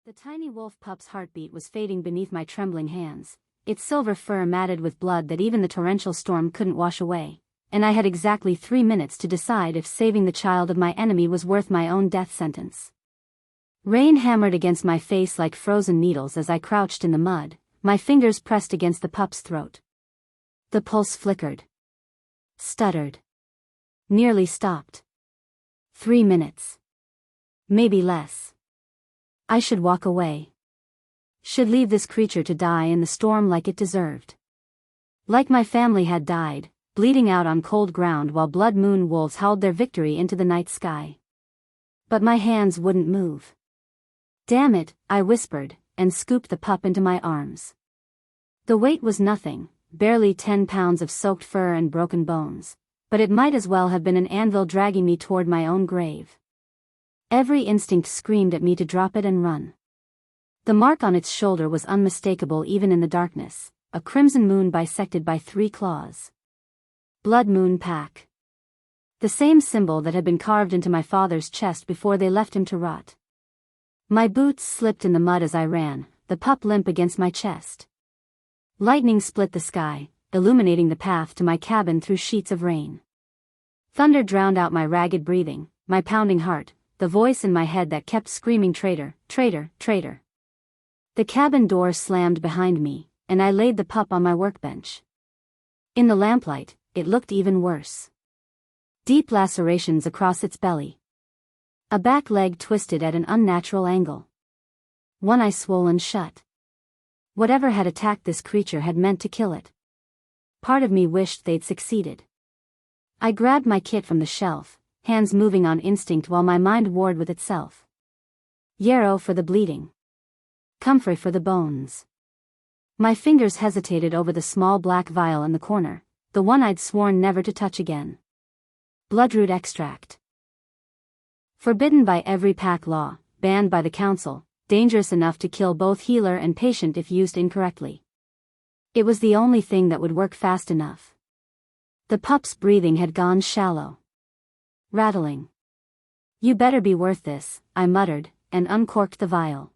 The tiny wolf pup's heartbeat was fading beneath my trembling hands, its silver fur matted with blood that even the torrential storm couldn't wash away, and I had exactly 3 minutes to decide if saving the child of my enemy was worth my own death sentence. Rain hammered against my face like frozen needles as I crouched in the mud, my fingers pressed against the pup's throat. The pulse flickered. Stuttered. Nearly stopped. 3 minutes. Maybe less. I should walk away. Should leave this creature to die in the storm like it deserved. Like my family had died, bleeding out on cold ground while blood moon wolves howled their victory into the night sky. But my hands wouldn't move. Damn it, I whispered, and scooped the pup into my arms. The weight was nothing, barely 10 pounds of soaked fur and broken bones, but it might as well have been an anvil dragging me toward my own grave. Every instinct screamed at me to drop it and run. The mark on its shoulder was unmistakable even in the darkness, a crimson moon bisected by 3 claws. Blood moon pack. The same symbol that had been carved into my father's chest before they left him to rot. My boots slipped in the mud as I ran, the pup limp against my chest. Lightning split the sky, illuminating the path to my cabin through sheets of rain. Thunder drowned out my ragged breathing, my pounding heart, the voice in my head that kept screaming traitor, traitor, traitor. The cabin door slammed behind me, and I laid the pup on my workbench. In the lamplight, it looked even worse. Deep lacerations across its belly. A back leg twisted at an unnatural angle. One eye swollen shut. Whatever had attacked this creature had meant to kill it. Part of me wished they'd succeeded. I grabbed my kit from the shelf, hands moving on instinct while my mind warred with itself. Yarrow for the bleeding. Comfrey for the bones. My fingers hesitated over the small black vial in the corner, the one I'd sworn never to touch again. Bloodroot extract. Forbidden by every pack law, banned by the council, dangerous enough to kill both healer and patient if used incorrectly. It was the only thing that would work fast enough. The pup's breathing had gone shallow. Rattling. You better be worth this, I muttered, and uncorked the vial.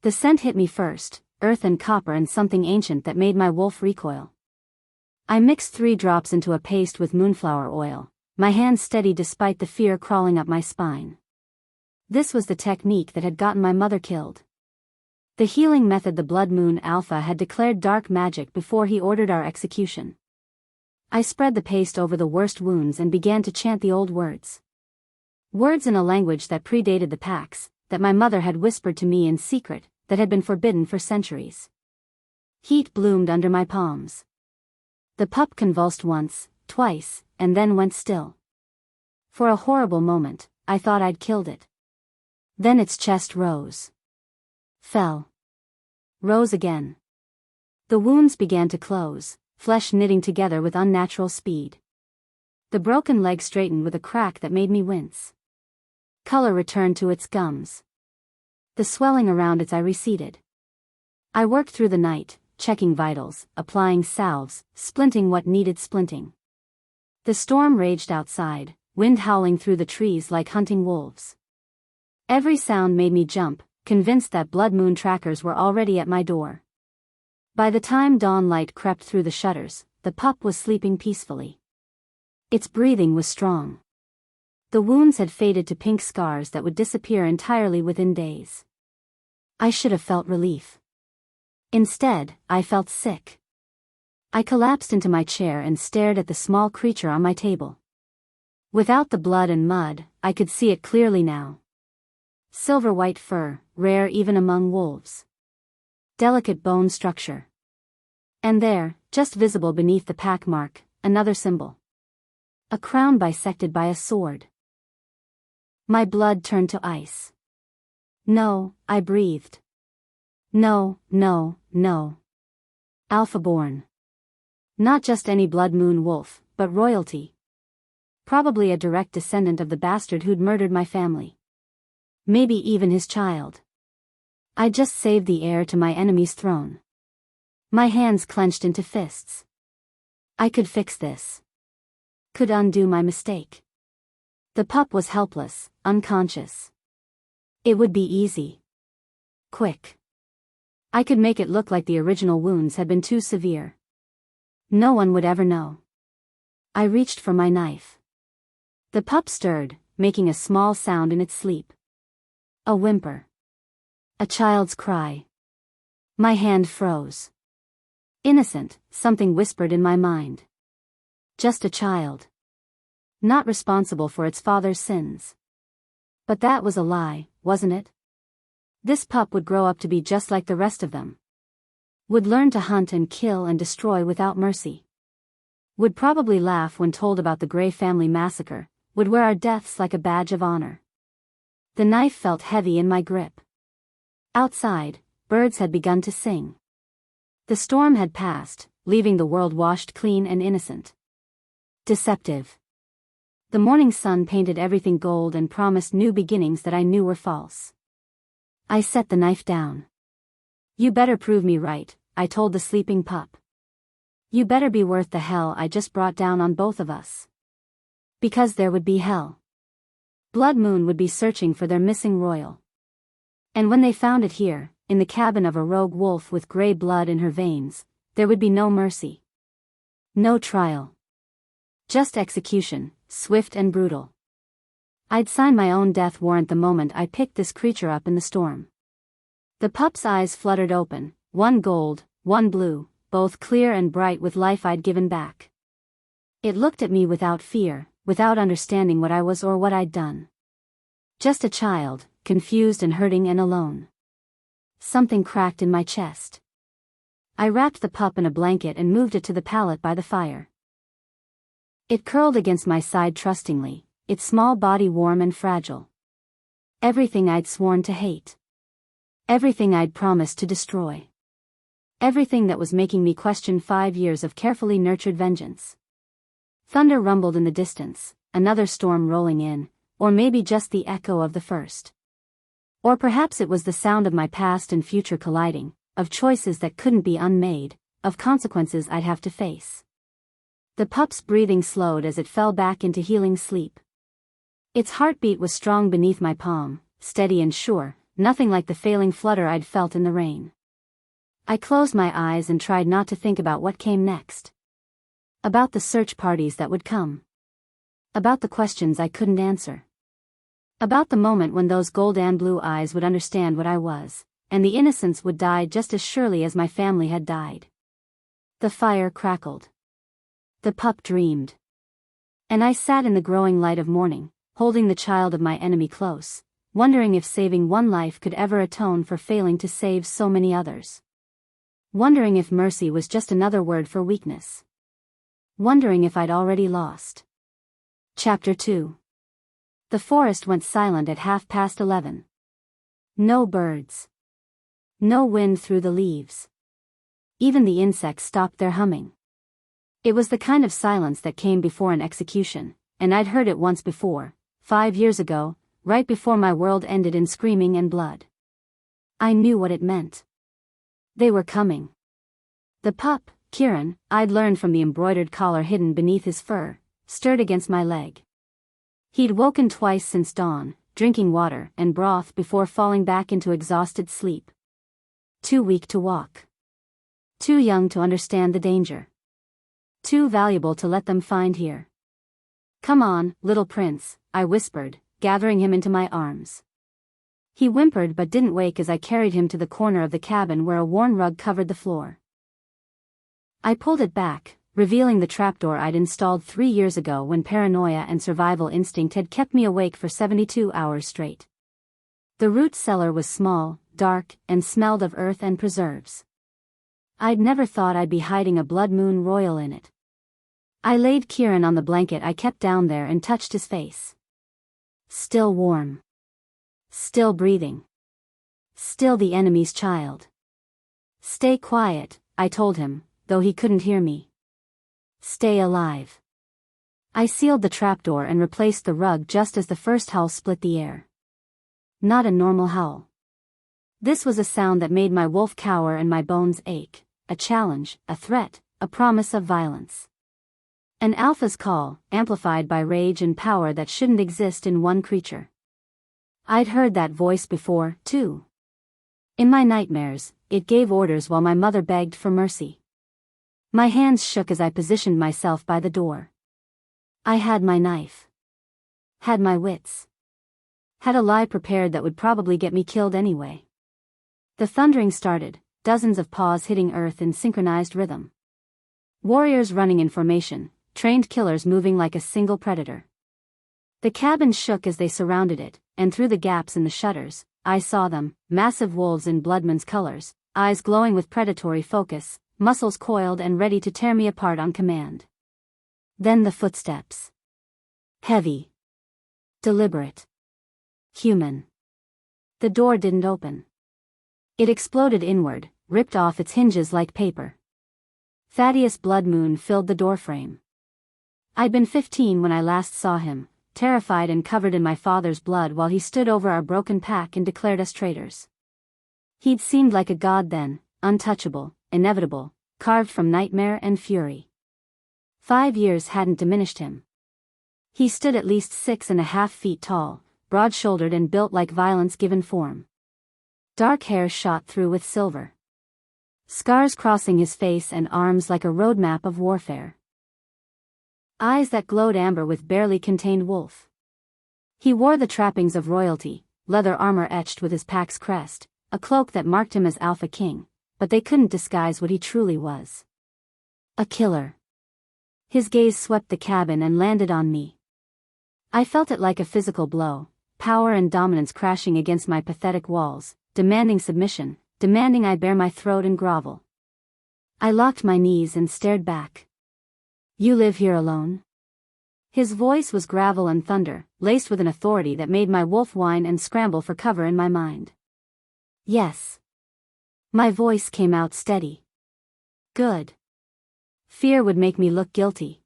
The scent hit me first, earth and copper and something ancient that made my wolf recoil. I mixed 3 drops into a paste with moonflower oil, my hand steady despite the fear crawling up my spine. This was the technique that had gotten my mother killed. The healing method the Blood Moon Alpha had declared dark magic before he ordered our execution. I spread the paste over the worst wounds and began to chant the old words. Words in a language that predated the pacts, that my mother had whispered to me in secret, that had been forbidden for centuries. Heat bloomed under my palms. The pup convulsed once, twice, and then went still. For a horrible moment, I thought I'd killed it. Then its chest rose. Fell. Rose again. The wounds began to close, flesh knitting together with unnatural speed. The broken leg straightened with a crack that made me wince. Color returned to its gums. The swelling around its eye receded. I worked through the night, checking vitals, applying salves, splinting what needed splinting. The storm raged outside, wind howling through the trees like hunting wolves. Every sound made me jump, convinced that blood moon trackers were already at my door. By the time dawn light crept through the shutters, the pup was sleeping peacefully. Its breathing was strong. The wounds had faded to pink scars that would disappear entirely within days. I should have felt relief. Instead, I felt sick. I collapsed into my chair and stared at the small creature on my table. Without the blood and mud, I could see it clearly now. Silver white fur, rare even among wolves. Delicate bone structure. And there, just visible beneath the pack mark, another symbol. A crown bisected by a sword. My blood turned to ice. No, I breathed. No, no, no. Alpha-born. Not just any blood moon wolf, but royalty. Probably a direct descendant of the bastard who'd murdered my family. Maybe even his child. I just saved the heir to my enemy's throne. My hands clenched into fists. I could fix this. Could undo my mistake. The pup was helpless, unconscious. It would be easy. Quick. I could make it look like the original wounds had been too severe. No one would ever know. I reached for my knife. The pup stirred, making a small sound in its sleep. A whimper. A child's cry. My hand froze. Innocent, something whispered in my mind. Just a child. Not responsible for its father's sins. But that was a lie, wasn't it? This pup would grow up to be just like the rest of them. Would learn to hunt and kill and destroy without mercy. Would probably laugh when told about the Gray family massacre, would wear our deaths like a badge of honor. The knife felt heavy in my grip. Outside, birds had begun to sing. The storm had passed, leaving the world washed clean and innocent. Deceptive. The morning sun painted everything gold and promised new beginnings that I knew were false. I set the knife down. You better prove me right, I told the sleeping pup. You better be worth the hell I just brought down on both of us. Because there would be hell. Blood Moon would be searching for their missing royal. And when they found it here, in the cabin of a rogue wolf with gray blood in her veins, there would be no mercy. No trial. Just execution, swift and brutal. I'd sign my own death warrant the moment I picked this creature up in the storm. The pup's eyes fluttered open, one gold, one blue, both clear and bright with life I'd given back. It looked at me without fear, without understanding what I was or what I'd done. Just a child, confused and hurting and alone. Something cracked in my chest. I wrapped the pup in a blanket and moved it to the pallet by the fire. It curled against my side trustingly, its small body warm and fragile. Everything I'd sworn to hate. Everything I'd promised to destroy. Everything that was making me question 5 years of carefully nurtured vengeance. Thunder rumbled in the distance, another storm rolling in, or maybe just the echo of the first. Or perhaps it was the sound of my past and future colliding, of choices that couldn't be unmade, of consequences I'd have to face. The pup's breathing slowed as it fell back into healing sleep. Its heartbeat was strong beneath my palm, steady and sure, nothing like the failing flutter I'd felt in the rain. I closed my eyes and tried not to think about what came next. About the search parties that would come. About the questions I couldn't answer. About the moment when those gold and blue eyes would understand what I was, and the innocence would die just as surely as my family had died. The fire crackled. The pup dreamed. And I sat in the growing light of morning, holding the child of my enemy close, wondering if saving one life could ever atone for failing to save so many others. Wondering if mercy was just another word for weakness. Wondering if I'd already lost. Chapter 2. The forest went silent at 11:30. No birds. No wind through the leaves. Even the insects stopped their humming. It was the kind of silence that came before an execution, and I'd heard it once before, 5 years ago, right before my world ended in screaming and blood. I knew what it meant. They were coming. The pup, Kieran, I'd learned from the embroidered collar hidden beneath his fur, stirred against my leg. He'd woken twice since dawn, drinking water and broth before falling back into exhausted sleep. Too weak to walk. Too young to understand the danger. Too valuable to let them find here. Come on, little prince, I whispered, gathering him into my arms. He whimpered but didn't wake as I carried him to the corner of the cabin where a worn rug covered the floor. I pulled it back, revealing the trapdoor I'd installed 3 years ago when paranoia and survival instinct had kept me awake for 72 hours straight. The root cellar was small, dark, and smelled of earth and preserves. I'd never thought I'd be hiding a Blood Moon royal in it. I laid Kieran on the blanket I kept down there and touched his face. Still warm. Still breathing. Still the enemy's child. Stay quiet, I told him, though he couldn't hear me. Stay alive. I sealed the trapdoor and replaced the rug just as the first howl split the air. Not a normal howl. This was a sound that made my wolf cower and my bones ache, a challenge, a threat, a promise of violence. An alpha's call, amplified by rage and power that shouldn't exist in one creature. I'd heard that voice before, too. In my nightmares, it gave orders while my mother begged for mercy. My hands shook as I positioned myself by the door. I had my knife. Had my wits. Had a lie prepared that would probably get me killed anyway. The thundering started, dozens of paws hitting earth in synchronized rhythm. Warriors running in formation, trained killers moving like a single predator. The cabin shook as they surrounded it, and through the gaps in the shutters, I saw them, massive wolves in Bloodman's colors, eyes glowing with predatory focus, muscles coiled and ready to tear me apart on command. Then the footsteps. Heavy. Deliberate. Human. The door didn't open. It exploded inward, ripped off its hinges like paper. Thaddeus Blood Moon filled the doorframe. I'd been 15 when I last saw him, terrified and covered in my father's blood while he stood over our broken pack and declared us traitors. He'd seemed like a god then, untouchable, inevitable, carved from nightmare and fury. 5 years hadn't diminished him. He stood at least 6.5 feet tall, broad-shouldered and built like violence given form. Dark hair shot through with silver. Scars crossing his face and arms like a roadmap of warfare. Eyes that glowed amber with barely contained wolf. He wore the trappings of royalty, leather armor etched with his pack's crest, a cloak that marked him as Alpha King, but they couldn't disguise what he truly was. A killer. His gaze swept the cabin and landed on me. I felt it like a physical blow, power and dominance crashing against my pathetic walls, demanding submission, demanding I bare my throat and grovel. I locked my knees and stared back. You live here alone? His voice was gravel and thunder, laced with an authority that made my wolf whine and scramble for cover in my mind. Yes. My voice came out steady. Good. Fear would make me look guilty.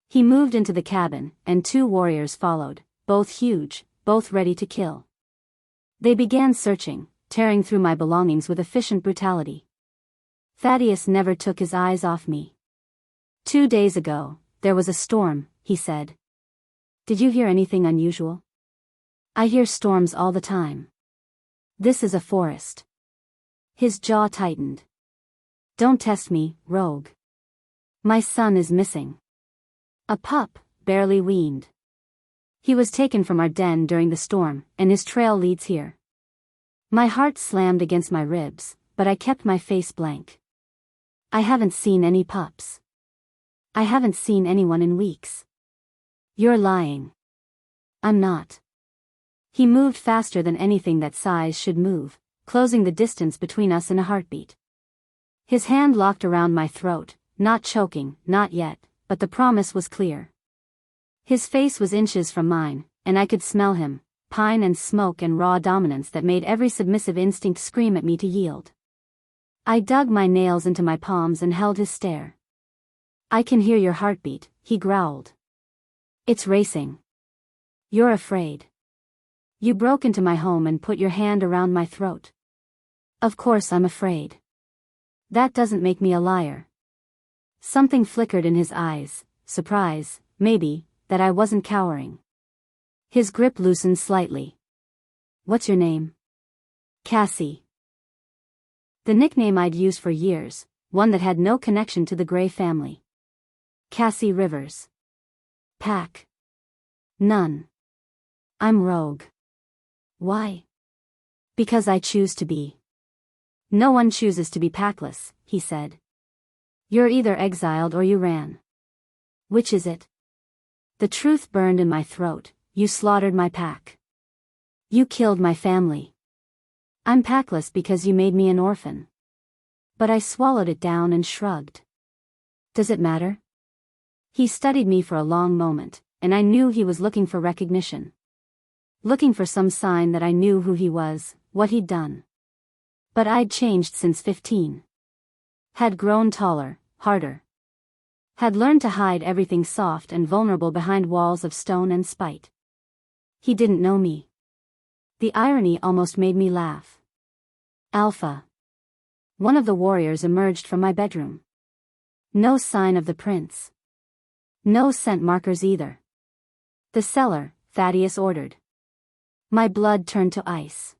He moved into the cabin, and 2 warriors followed, both huge, both ready to kill. They began searching, tearing through my belongings with efficient brutality. Thaddeus never took his eyes off me. 2 days ago, there was a storm, he said. Did you hear anything unusual? I hear storms all the time. This is a forest. His jaw tightened. Don't test me, rogue. My son is missing. A pup, barely weaned. He was taken from our den during the storm, and his trail leads here. My heart slammed against my ribs, but I kept my face blank. I haven't seen any pups. I haven't seen anyone in weeks. You're lying. I'm not. He moved faster than anything that size should move, closing the distance between us in a heartbeat. His hand locked around my throat, not choking, not yet, but the promise was clear. His face was inches from mine, and I could smell him, pine and smoke and raw dominance that made every submissive instinct scream at me to yield. I dug my nails into my palms and held his stare. I can hear your heartbeat, he growled. It's racing. You're afraid. You broke into my home and put your hand around my throat. Of course I'm afraid. That doesn't make me a liar. Something flickered in his eyes, surprise, maybe, that I wasn't cowering. His grip loosened slightly. What's your name? Cassie. The nickname I'd used for years, one that had no connection to the Gray family. Cassie Rivers. Pack. None. I'm rogue. Why? Because I choose to be. No one chooses to be packless, he said. You're either exiled or you ran. Which is it? The truth burned in my throat. You slaughtered my pack. You killed my family. I'm packless because you made me an orphan. But I swallowed it down and shrugged. Does it matter? He studied me for a long moment, and I knew he was looking for recognition. Looking for some sign that I knew who he was, what he'd done. But I'd changed since 15. Had grown taller, harder. Had learned to hide everything soft and vulnerable behind walls of stone and spite. He didn't know me. The irony almost made me laugh. Alpha. One of the warriors emerged from my bedroom. No sign of the prince. No scent markers either. The cellar, Thaddeus ordered. My blood turned to ice.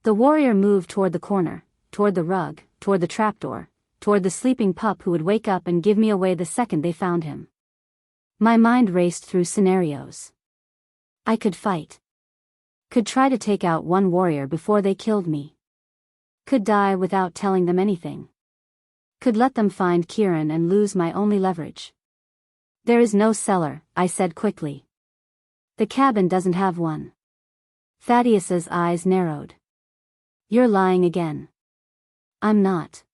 The warrior moved toward the corner, toward the rug, toward the trapdoor, toward the sleeping pup who would wake up and give me away the second they found him. My mind raced through scenarios. I could fight. Could try to take out one warrior before they killed me. Could die without telling them anything. Could let them find Kieran and lose my only leverage. There is no cellar, I said quickly. The cabin doesn't have one. Thaddeus's eyes narrowed. You're lying again. I'm not.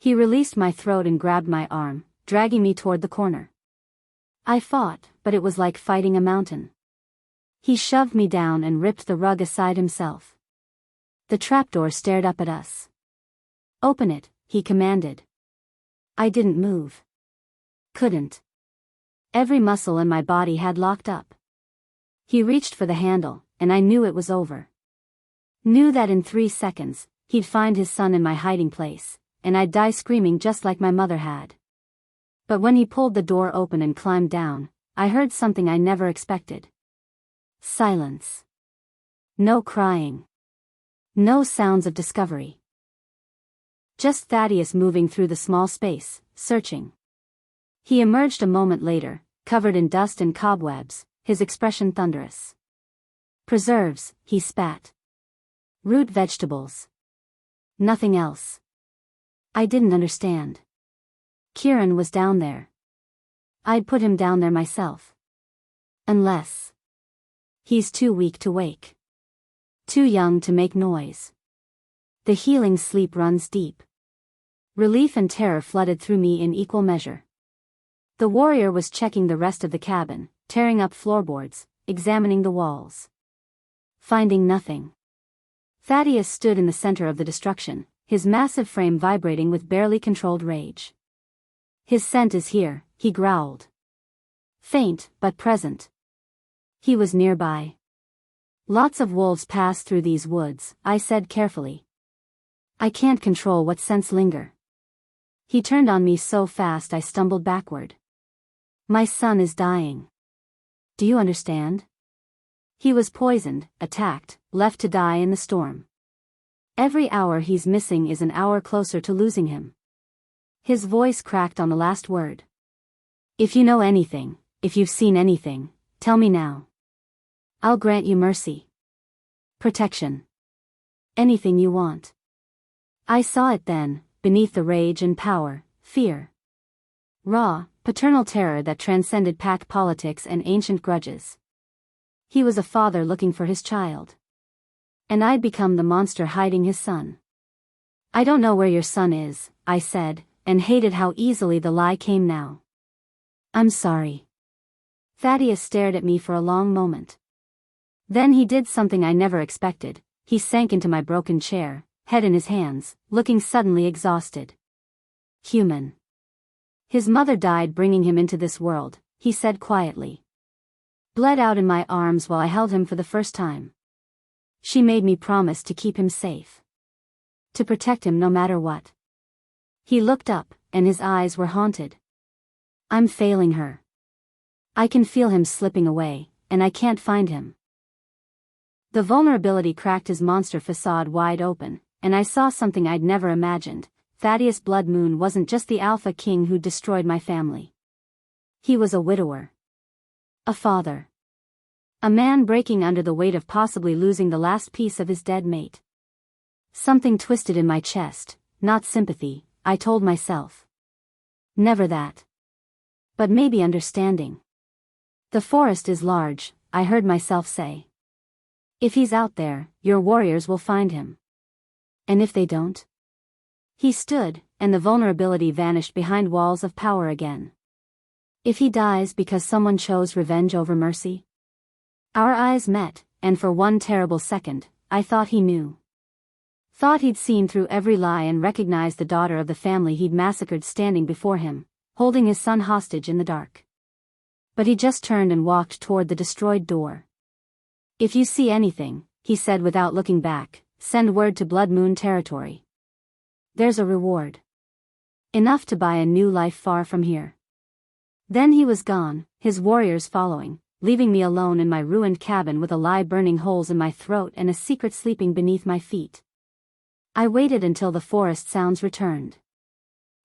He released my throat and grabbed my arm, dragging me toward the corner. I fought, but it was like fighting a mountain. He shoved me down and ripped the rug aside himself. The trapdoor stared up at us. Open it, he commanded. I didn't move. Couldn't. Every muscle in my body had locked up. He reached for the handle, and I knew it was over. Knew that in 3 seconds, he'd find his son in my hiding place, and I'd die screaming just like my mother had. But when he pulled the door open and climbed down, I heard something I never expected. Silence. No crying. No sounds of discovery. Just Thaddeus moving through the small space, searching. He emerged a moment later, covered in dust and cobwebs, his expression thunderous. Preserves, he spat. Root vegetables. Nothing else. I didn't understand. Kieran was down there. I'd put him down there myself. Unless. He's too weak to wake. Too young to make noise. The healing sleep runs deep. Relief and terror flooded through me in equal measure. The warrior was checking the rest of the cabin, tearing up floorboards, examining the walls. Finding nothing. Thaddeus stood in the center of the destruction, his massive frame vibrating with barely controlled rage. His scent is here, he growled. Faint, but present. He was nearby. Lots of wolves pass through these woods, I said carefully. I can't control what scents linger. He turned on me so fast I stumbled backward. My son is dying. Do you understand? He was poisoned, attacked, left to die in the storm. Every hour he's missing is an hour closer to losing him. His voice cracked on the last word. If you know anything, if you've seen anything, tell me now. I'll grant you mercy. Protection. Anything you want. I saw it then, beneath the rage and power, fear. Raw, paternal terror that transcended pack politics and ancient grudges. He was a father looking for his child. And I'd become the monster hiding his son. I don't know where your son is, I said, and hated how easily the lie came now. I'm sorry. Thaddeus stared at me for a long moment. Then he did something I never expected. He sank into my broken chair, head in his hands, looking suddenly exhausted. Human. His mother died bringing him into this world, he said quietly. Bled out in my arms while I held him for the first time. She made me promise to keep him safe. To protect him no matter what. He looked up, and his eyes were haunted. I'm failing her. I can feel him slipping away, and I can't find him. The vulnerability cracked his monster facade wide open, and I saw something I'd never imagined. Thaddeus Blood Moon wasn't just the alpha king who destroyed my family. He was a widower. A father. A man breaking under the weight of possibly losing the last piece of his dead mate. Something twisted in my chest, not sympathy, I told myself. Never that. But maybe understanding. The forest is large, I heard myself say. If he's out there, your warriors will find him. And if they don't? He stood, and the vulnerability vanished behind walls of power again. If he dies because someone chose revenge over mercy? Our eyes met, and for one terrible second, I thought he knew. Thought he'd seen through every lie and recognized the daughter of the family he'd massacred standing before him, holding his son hostage in the dark. But he just turned and walked toward the destroyed door. If you see anything, he said without looking back, send word to Blood Moon territory. There's a reward. Enough to buy a new life far from here. Then he was gone, his warriors following, leaving me alone in my ruined cabin with a lie burning holes in my throat and a secret sleeping beneath my feet. I waited until the forest sounds returned.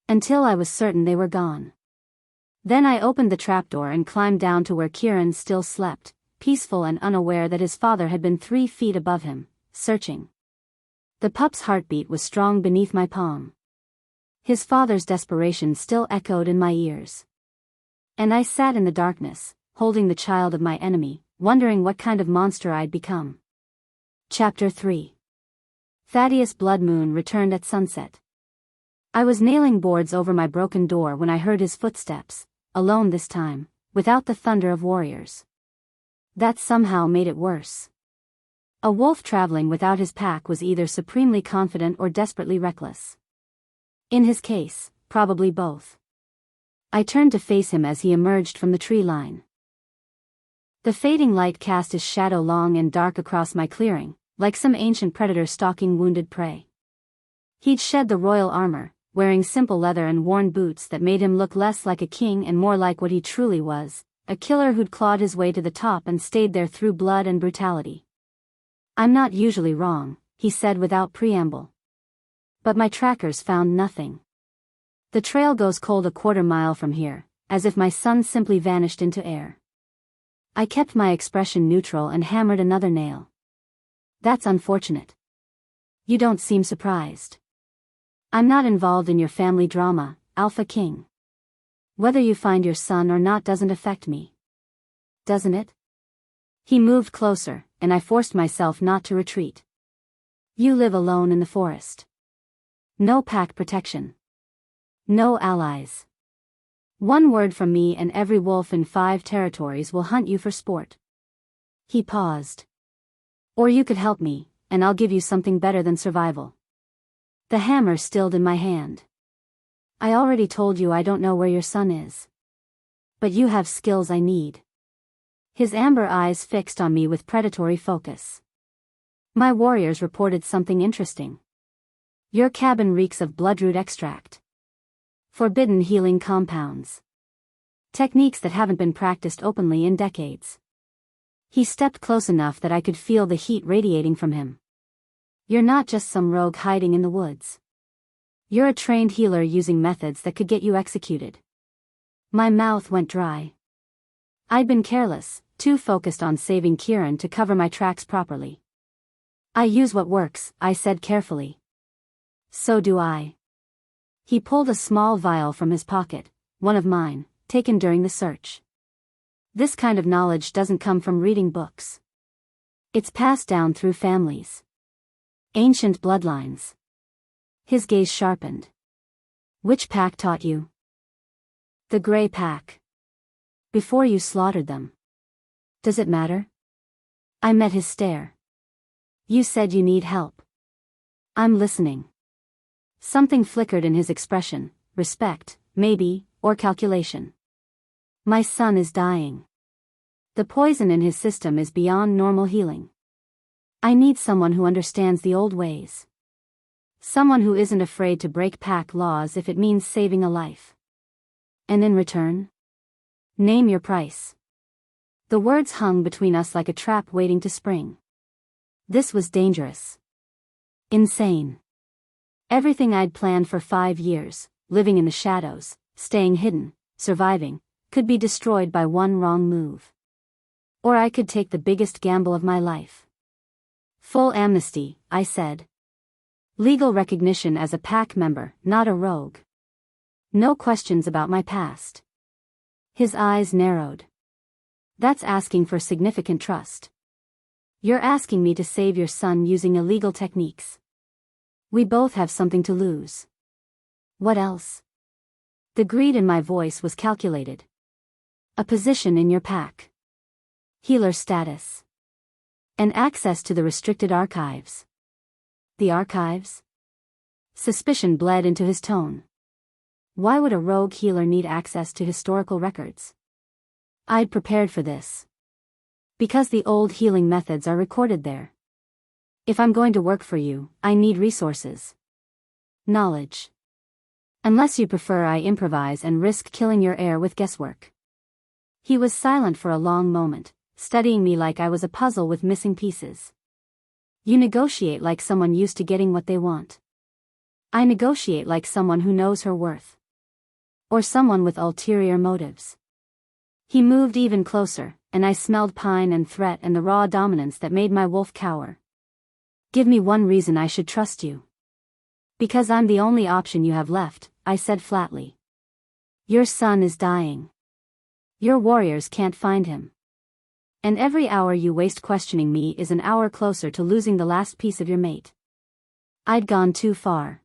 Until I was certain they were gone. Then I opened the trapdoor and climbed down to where Kieran still slept, peaceful and unaware that his father had been 3 feet above him, searching. The pup's heartbeat was strong beneath my palm. His father's desperation still echoed in my ears. And I sat in the darkness, holding the child of my enemy, wondering what kind of monster I'd become. Chapter 3. Thaddeus Blood Moon returned at sunset. I was nailing boards over my broken door when I heard his footsteps, alone this time, without the thunder of warriors. That somehow made it worse. A wolf traveling without his pack was either supremely confident or desperately reckless. In his case, probably both. I turned to face him as he emerged from the tree line. The fading light cast his shadow long and dark across my clearing, like some ancient predator stalking wounded prey. He'd shed the royal armor, wearing simple leather and worn boots that made him look less like a king and more like what he truly was, a killer who'd clawed his way to the top and stayed there through blood and brutality. "I'm not usually wrong," he said without preamble. But my trackers found nothing. The trail goes cold a quarter mile from here, as if my son simply vanished into air. I kept my expression neutral and hammered another nail. "That's unfortunate. You don't seem surprised. I'm not involved in your family drama, Alpha King. Whether you find your son or not doesn't affect me. Doesn't it?" He moved closer, and I forced myself not to retreat. "You live alone in the forest. No pack protection. No allies. One word from me and every wolf in 5 territories will hunt you for sport." He paused. "Or you could help me, and I'll give you something better than survival." The hammer stilled in my hand. "I already told you I don't know where your son is. But you have skills I need." His amber eyes fixed on me with predatory focus. "My warriors reported something interesting. Your cabin reeks of bloodroot extract. Forbidden healing compounds. Techniques that haven't been practiced openly in decades." He stepped close enough that I could feel the heat radiating from him. "You're not just some rogue hiding in the woods. You're a trained healer using methods that could get you executed." My mouth went dry. I'd been careless, too focused on saving Kieran to cover my tracks properly. "I use what works," I said carefully. "So do I." He pulled a small vial from his pocket, one of mine, taken during the search. "This kind of knowledge doesn't come from reading books. It's passed down through families. Ancient bloodlines." His gaze sharpened. "Which pack taught you?" "The Grey Pack. Before you slaughtered them." "Does it matter?" I met his stare. "You said you need help." "I'm listening." Something flickered in his expression, respect, maybe, or calculation. "My son is dying. The poison in his system is beyond normal healing. I need someone who understands the old ways. Someone who isn't afraid to break pack laws if it means saving a life. And in return? Name your price." The words hung between us like a trap waiting to spring. This was dangerous. Insane. Everything I'd planned for 5 years, living in the shadows, staying hidden, surviving, could be destroyed by one wrong move. Or I could take the biggest gamble of my life. "Full amnesty," I said. "Legal recognition as a pack member, not a rogue. No questions about my past." His eyes narrowed. "That's asking for significant trust. You're asking me to save your son using illegal techniques. We both have something to lose." "What else?" The greed in my voice was calculated. "A position in your pack. Healer status. And access to the restricted archives." "The archives?" Suspicion bled into his tone. Why would a rogue healer need access to historical records? I'd prepared for this. Because the old healing methods are recorded there. If I'm going to work for you, I need resources. Knowledge. Unless you prefer I improvise and risk killing your heir with guesswork. He was silent for a long moment, studying me like I was a puzzle with missing pieces. You negotiate like someone used to getting what they want. I negotiate like someone who knows her worth. Or someone with ulterior motives. He moved even closer, and I smelled pine and threat and the raw dominance that made my wolf cower. Give me one reason I should trust you. Because I'm the only option you have left, I said flatly. Your son is dying. Your warriors can't find him. And every hour you waste questioning me is an hour closer to losing the last piece of your mate. I'd gone too far.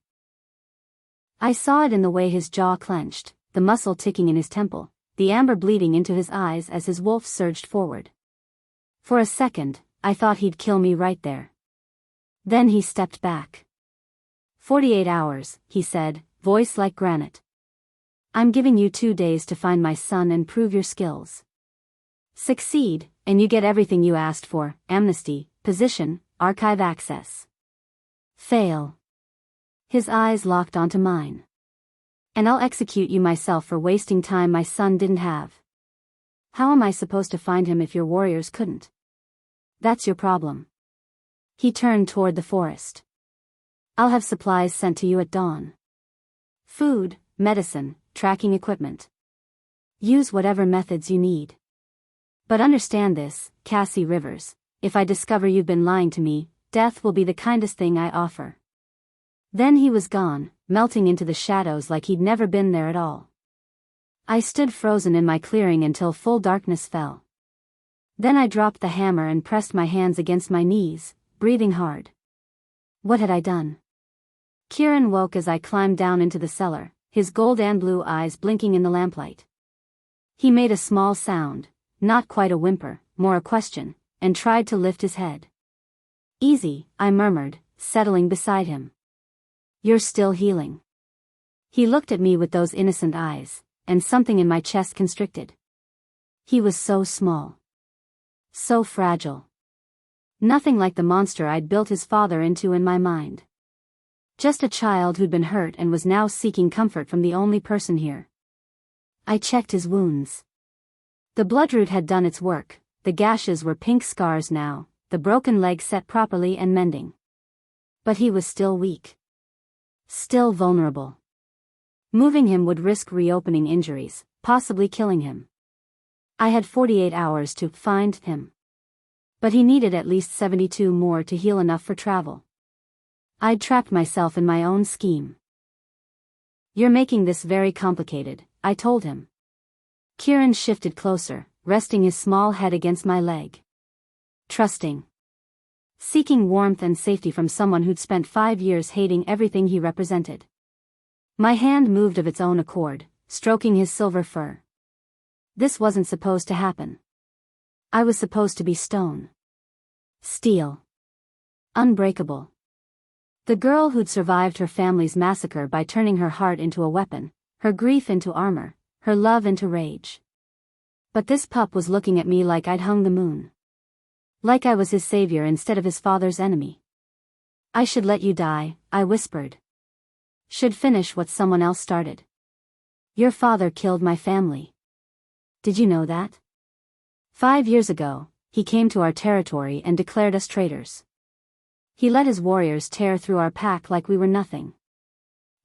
I saw it in the way his jaw clenched, the muscle ticking in his temple, the amber bleeding into his eyes as his wolf surged forward. For a second, I thought he'd kill me right there. Then he stepped back. 48 hours, he said, voice like granite. I'm giving you 2 days to find my son and prove your skills. Succeed, and you get everything you asked for, amnesty, position, archive access. Fail. His eyes locked onto mine. And I'll execute you myself for wasting time my son didn't have. How am I supposed to find him if your warriors couldn't? That's your problem. He turned toward the forest. I'll have supplies sent to you at dawn. Food, medicine, tracking equipment. Use whatever methods you need. But understand this, Cassie Rivers, if I discover you've been lying to me, death will be the kindest thing I offer. Then he was gone, melting into the shadows like he'd never been there at all. I stood frozen in my clearing until full darkness fell. Then I dropped the hammer and pressed my hands against my knees, breathing hard. What had I done? Kieran woke as I climbed down into the cellar, his gold and blue eyes blinking in the lamplight. He made a small sound, not quite a whimper, more a question, and tried to lift his head. Easy, I murmured, settling beside him. You're still healing. He looked at me with those innocent eyes, and something in my chest constricted. He was so small. So fragile. Nothing like the monster I'd built his father into in my mind. Just a child who'd been hurt and was now seeking comfort from the only person here. I checked his wounds. The bloodroot had done its work, the gashes were pink scars now, the broken leg set properly and mending. But he was still weak. Still vulnerable. Moving him would risk reopening injuries, possibly killing him. I had 48 hours to find him. But he needed at least 72 more to heal enough for travel. I'd trapped myself in my own scheme. You're making this very complicated, I told him. Kieran shifted closer, resting his small head against my leg. Trusting. Seeking warmth and safety from someone who'd spent 5 years hating everything he represented. My hand moved of its own accord, stroking his silver fur. This wasn't supposed to happen. I was supposed to be stone. Steel. Unbreakable. The girl who'd survived her family's massacre by turning her heart into a weapon, her grief into armor, her love into rage. But this pup was looking at me like I'd hung the moon. Like I was his savior instead of his father's enemy. I should let you die, I whispered. Should finish what someone else started. Your father killed my family. Did you know that? 5 years ago, he came to our territory and declared us traitors. He let his warriors tear through our pack like we were nothing.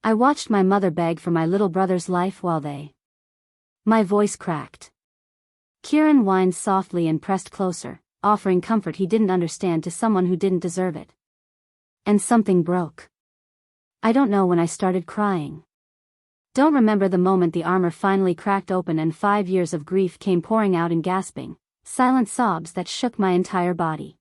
I watched my mother beg for my little brother's life while they... My voice cracked. Kieran whined softly and pressed closer, offering comfort he didn't understand to someone who didn't deserve it. And something broke. I don't know when I started crying. Don't remember the moment the armor finally cracked open and 5 years of grief came pouring out in gasping, silent sobs that shook my entire body.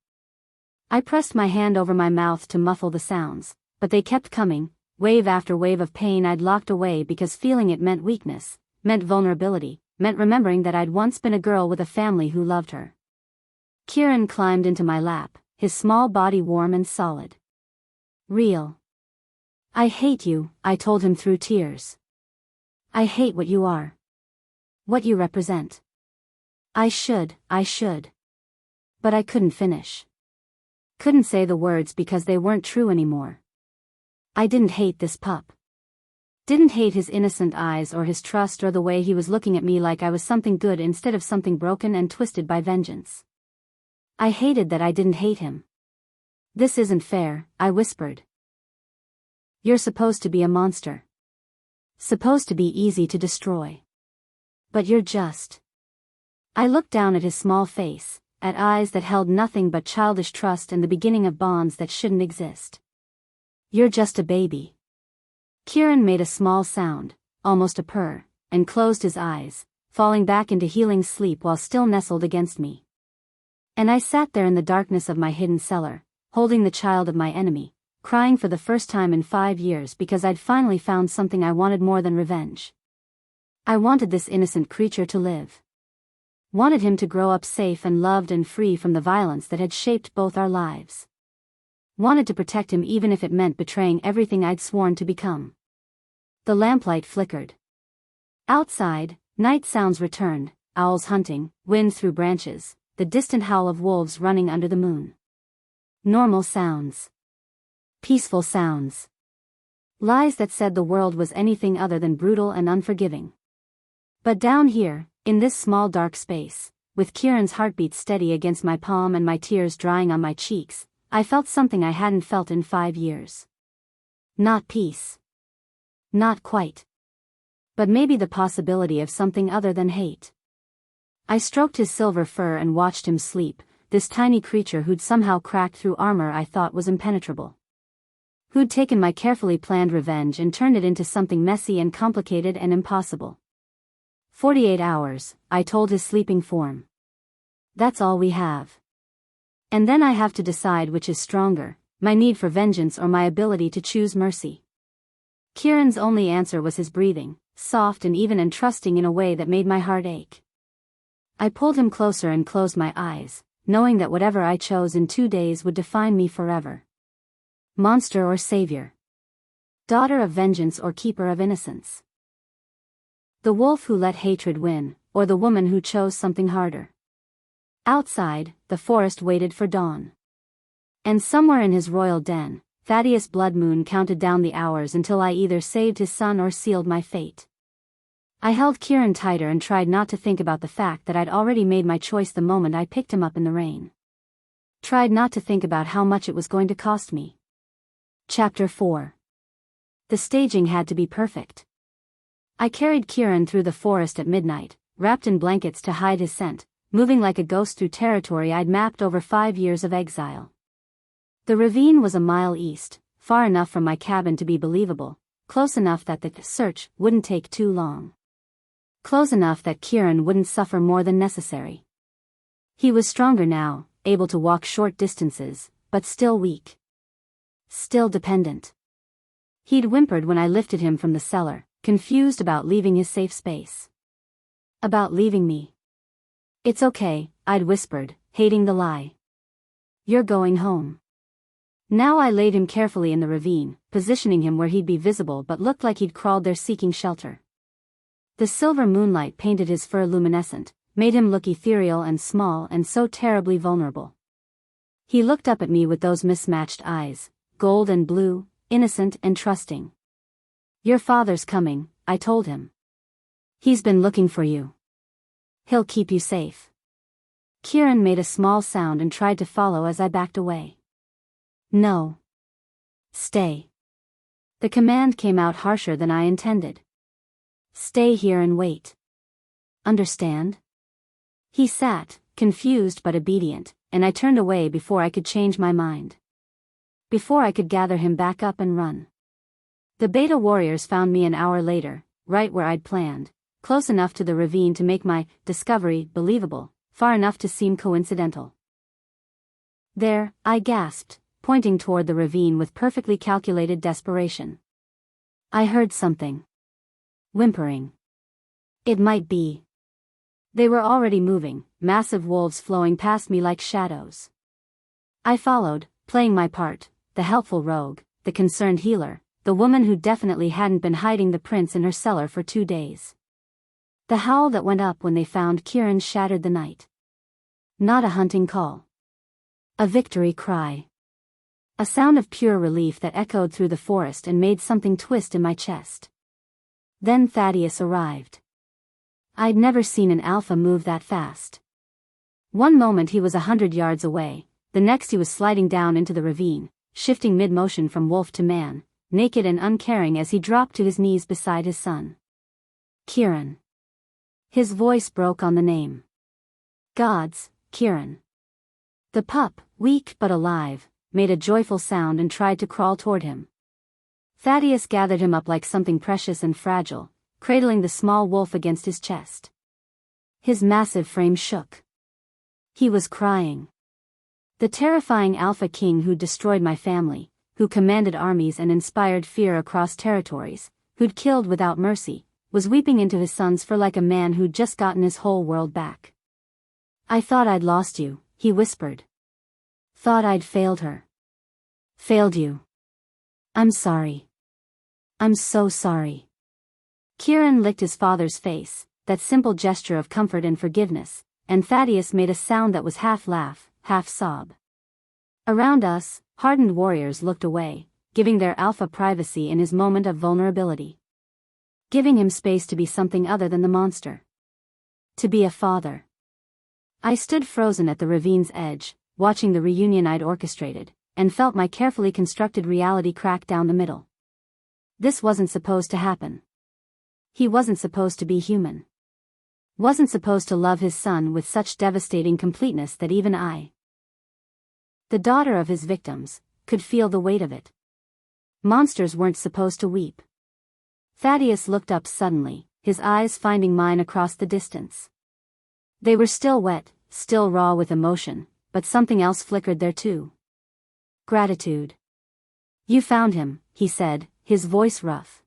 I pressed my hand over my mouth to muffle the sounds, but they kept coming, wave after wave of pain I'd locked away because feeling it meant weakness, meant vulnerability, meant remembering that I'd once been a girl with a family who loved her. Kieran climbed into my lap, his small body warm and solid. Real. I hate you, I told him through tears. I hate what you are. What you represent. I should. But I couldn't finish. Couldn't say the words because they weren't true anymore. I didn't hate this pup. Didn't hate his innocent eyes or his trust or the way he was looking at me like I was something good instead of something broken and twisted by vengeance. I hated that I didn't hate him. "This isn't fair," I whispered. "You're supposed to be a monster. Supposed to be easy to destroy. But you're just." I looked down at his small face, at eyes that held nothing but childish trust and the beginning of bonds that shouldn't exist. "You're just a baby." Kieran made a small sound, almost a purr, and closed his eyes, falling back into healing sleep while still nestled against me. And I sat there in the darkness of my hidden cellar, holding the child of my enemy, crying for the first time in 5 years because I'd finally found something I wanted more than revenge. I wanted this innocent creature to live. Wanted him to grow up safe and loved and free from the violence that had shaped both our lives. Wanted to protect him even if it meant betraying everything I'd sworn to become. The lamplight flickered. Outside, night sounds returned, owls hunting, wind through branches, the distant howl of wolves running under the moon. Normal sounds. Peaceful sounds. Lies that said the world was anything other than brutal and unforgiving. But down here, in this small dark space, with Kieran's heartbeat steady against my palm and my tears drying on my cheeks, I felt something I hadn't felt in 5 years. Not peace. Not quite. But maybe the possibility of something other than hate. I stroked his silver fur and watched him sleep, this tiny creature who'd somehow cracked through armor I thought was impenetrable. Who'd taken my carefully planned revenge and turned it into something messy and complicated and impossible. 48 hours, I told his sleeping form. That's all we have. And then I have to decide which is stronger, my need for vengeance or my ability to choose mercy. Kieran's only answer was his breathing, soft and even and trusting in a way that made my heart ache. I pulled him closer and closed my eyes, knowing that whatever I chose in 2 days would define me forever. Monster or savior. Daughter of vengeance or keeper of innocence. The wolf who let hatred win, or the woman who chose something harder. Outside, the forest waited for dawn. And somewhere in his royal den, Thaddeus Bloodmoon counted down the hours until I either saved his son or sealed my fate. I held Kieran tighter and tried not to think about the fact that I'd already made my choice the moment I picked him up in the rain. Tried not to think about how much it was going to cost me. Chapter 4. The staging had to be perfect. I carried Kieran through the forest at midnight, wrapped in blankets to hide his scent, moving like a ghost through territory I'd mapped over 5 years of exile. The ravine was a mile east, far enough from my cabin to be believable, close enough that the search wouldn't take too long. Close enough that Kieran wouldn't suffer more than necessary. He was stronger now, able to walk short distances, but still weak. Still dependent. He'd whimpered when I lifted him from the cellar, confused about leaving his safe space. About leaving me. "It's okay," I'd whispered, hating the lie. "You're going home." Now I laid him carefully in the ravine, positioning him where he'd be visible but looked like he'd crawled there seeking shelter. The silver moonlight painted his fur luminescent, made him look ethereal and small and so terribly vulnerable. He looked up at me with those mismatched eyes, gold and blue, innocent and trusting. "Your father's coming," I told him. "He's been looking for you. He'll keep you safe." Kieran made a small sound and tried to follow as I backed away. "No. Stay." The command came out harsher than I intended. "Stay here and wait. Understand?" He sat, confused but obedient, and I turned away before I could change my mind. Before I could gather him back up and run. The beta warriors found me an hour later, right where I'd planned, close enough to the ravine to make my discovery believable, far enough to seem coincidental. "There," I gasped, pointing toward the ravine with perfectly calculated desperation. I heard something. Whimpering. It might be. They were already moving, massive wolves flowing past me like shadows. I followed, playing my part, the helpful rogue, the concerned healer, the woman who definitely hadn't been hiding the prince in her cellar for 2 days. The howl that went up when they found Kieran shattered the night. Not a hunting call. A victory cry. A sound of pure relief that echoed through the forest and made something twist in my chest. Then Thaddeus arrived. I'd never seen an alpha move that fast. One moment he was 100 yards away, the next he was sliding down into the ravine, shifting mid-motion from wolf to man, naked and uncaring as he dropped to his knees beside his son. Kieran. His voice broke on the name. Gods, Kieran. The pup, weak but alive, made a joyful sound and tried to crawl toward him. Thaddeus gathered him up like something precious and fragile, cradling the small wolf against his chest. His massive frame shook. He was crying. The terrifying Alpha King who'd destroyed my family, who commanded armies and inspired fear across territories, who'd killed without mercy, was weeping into his son's fur like a man who'd just gotten his whole world back. I thought I'd lost you, he whispered. Thought I'd failed her. Failed you. I'm sorry. I'm so sorry. Kieran licked his father's face, that simple gesture of comfort and forgiveness, and Thaddeus made a sound that was half laugh, half sob. Around us, hardened warriors looked away, giving their alpha privacy in his moment of vulnerability. Giving him space to be something other than the monster. To be a father. I stood frozen at the ravine's edge, watching the reunion I'd orchestrated, and felt my carefully constructed reality crack down the middle. This wasn't supposed to happen. He wasn't supposed to be human. Wasn't supposed to love his son with such devastating completeness that even I, the daughter of his victims, could feel the weight of it. Monsters weren't supposed to weep. Thaddeus looked up suddenly, his eyes finding mine across the distance. They were still wet, still raw with emotion, but something else flickered there too. Gratitude. You found him, he said, his voice rough.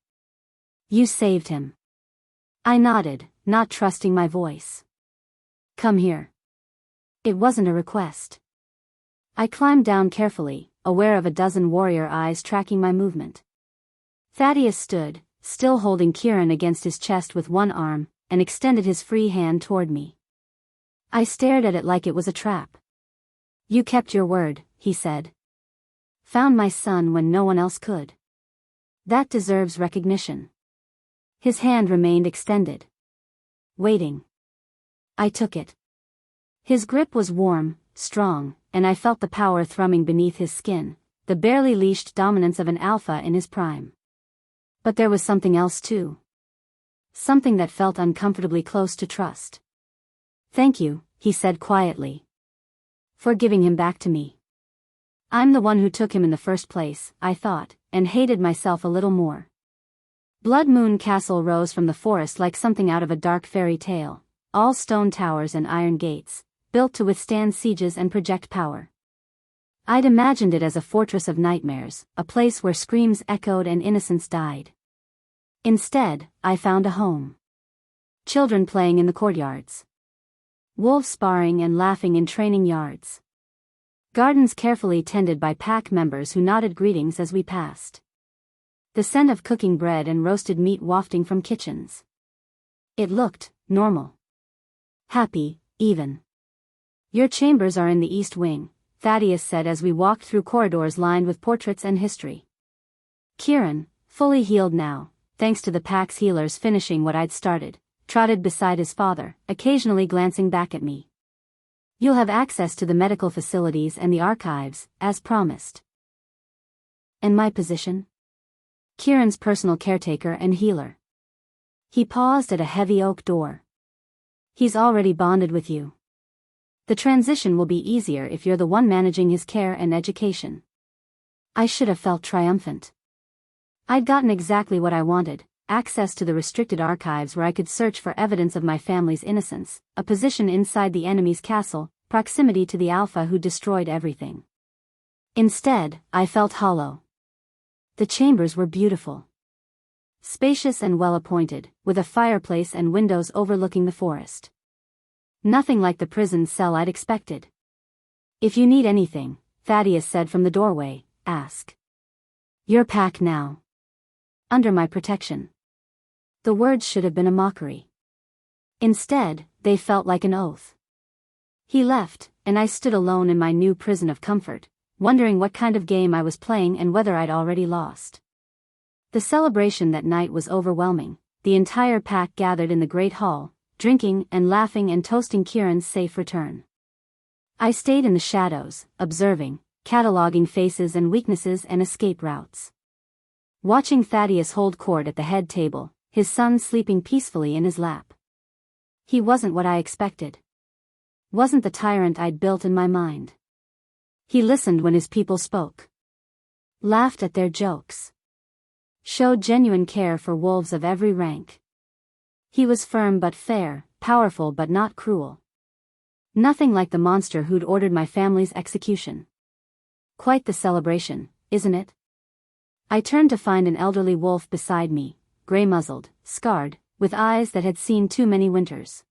You saved him. I nodded, not trusting my voice. Come here. It wasn't a request. I climbed down carefully, aware of a dozen warrior eyes tracking my movement. Thaddeus stood, still holding Kieran against his chest with one arm, and extended his free hand toward me. I stared at it like it was a trap. You kept your word, he said. Found my son when no one else could. That deserves recognition. His hand remained extended. Waiting. I took it. His grip was warm, strong, and I felt the power thrumming beneath his skin, the barely leashed dominance of an alpha in his prime. But there was something else too. Something that felt uncomfortably close to trust. Thank you, he said quietly. For giving him back to me. I'm the one who took him in the first place, I thought, and hated myself a little more. Blood Moon Castle rose from the forest like something out of a dark fairy tale, all stone towers and iron gates, built to withstand sieges and project power. I'd imagined it as a fortress of nightmares, a place where screams echoed and innocence died. Instead, I found a home. Children playing in the courtyards. Wolves sparring and laughing in training yards. Gardens carefully tended by pack members who nodded greetings as we passed. The scent of cooking bread and roasted meat wafting from kitchens. It looked normal. Happy, even. Your chambers are in the East Wing, Thaddeus said as we walked through corridors lined with portraits and history. Kieran, fully healed now, thanks to the pack's healers finishing what I'd started, trotted beside his father, occasionally glancing back at me. You'll have access to the medical facilities and the archives, as promised. And my position? Kieran's personal caretaker and healer. He paused at a heavy oak door. He's already bonded with you. The transition will be easier if you're the one managing his care and education. I should have felt triumphant. I'd gotten exactly what I wanted, access to the restricted archives where I could search for evidence of my family's innocence, a position inside the enemy's castle, proximity to the Alpha who destroyed everything. Instead, I felt hollow. The chambers were beautiful. Spacious and well-appointed, with a fireplace and windows overlooking the forest. Nothing like the prison cell I'd expected. If you need anything, Thaddeus said from the doorway, ask. Your pack now. Under my protection. The words should have been a mockery. Instead, they felt like an oath. He left, and I stood alone in my new prison of comfort, wondering what kind of game I was playing and whether I'd already lost. The celebration that night was overwhelming, the the entire pack gathered in the great hall, drinking and laughing and toasting Kieran's safe return. I stayed in the shadows, observing, cataloging faces and weaknesses and escape routes. Watching Thaddeus hold court at the head table, his son sleeping peacefully in his lap. He wasn't what I expected. Wasn't the tyrant I'd built in my mind. He listened when his people spoke. Laughed at their jokes. Showed genuine care for wolves of every rank. He was firm but fair, powerful but not cruel. Nothing like the monster who'd ordered my family's execution. Quite the celebration, isn't it? I turned to find an elderly wolf beside me, gray-muzzled, scarred, with eyes that had seen too many winters.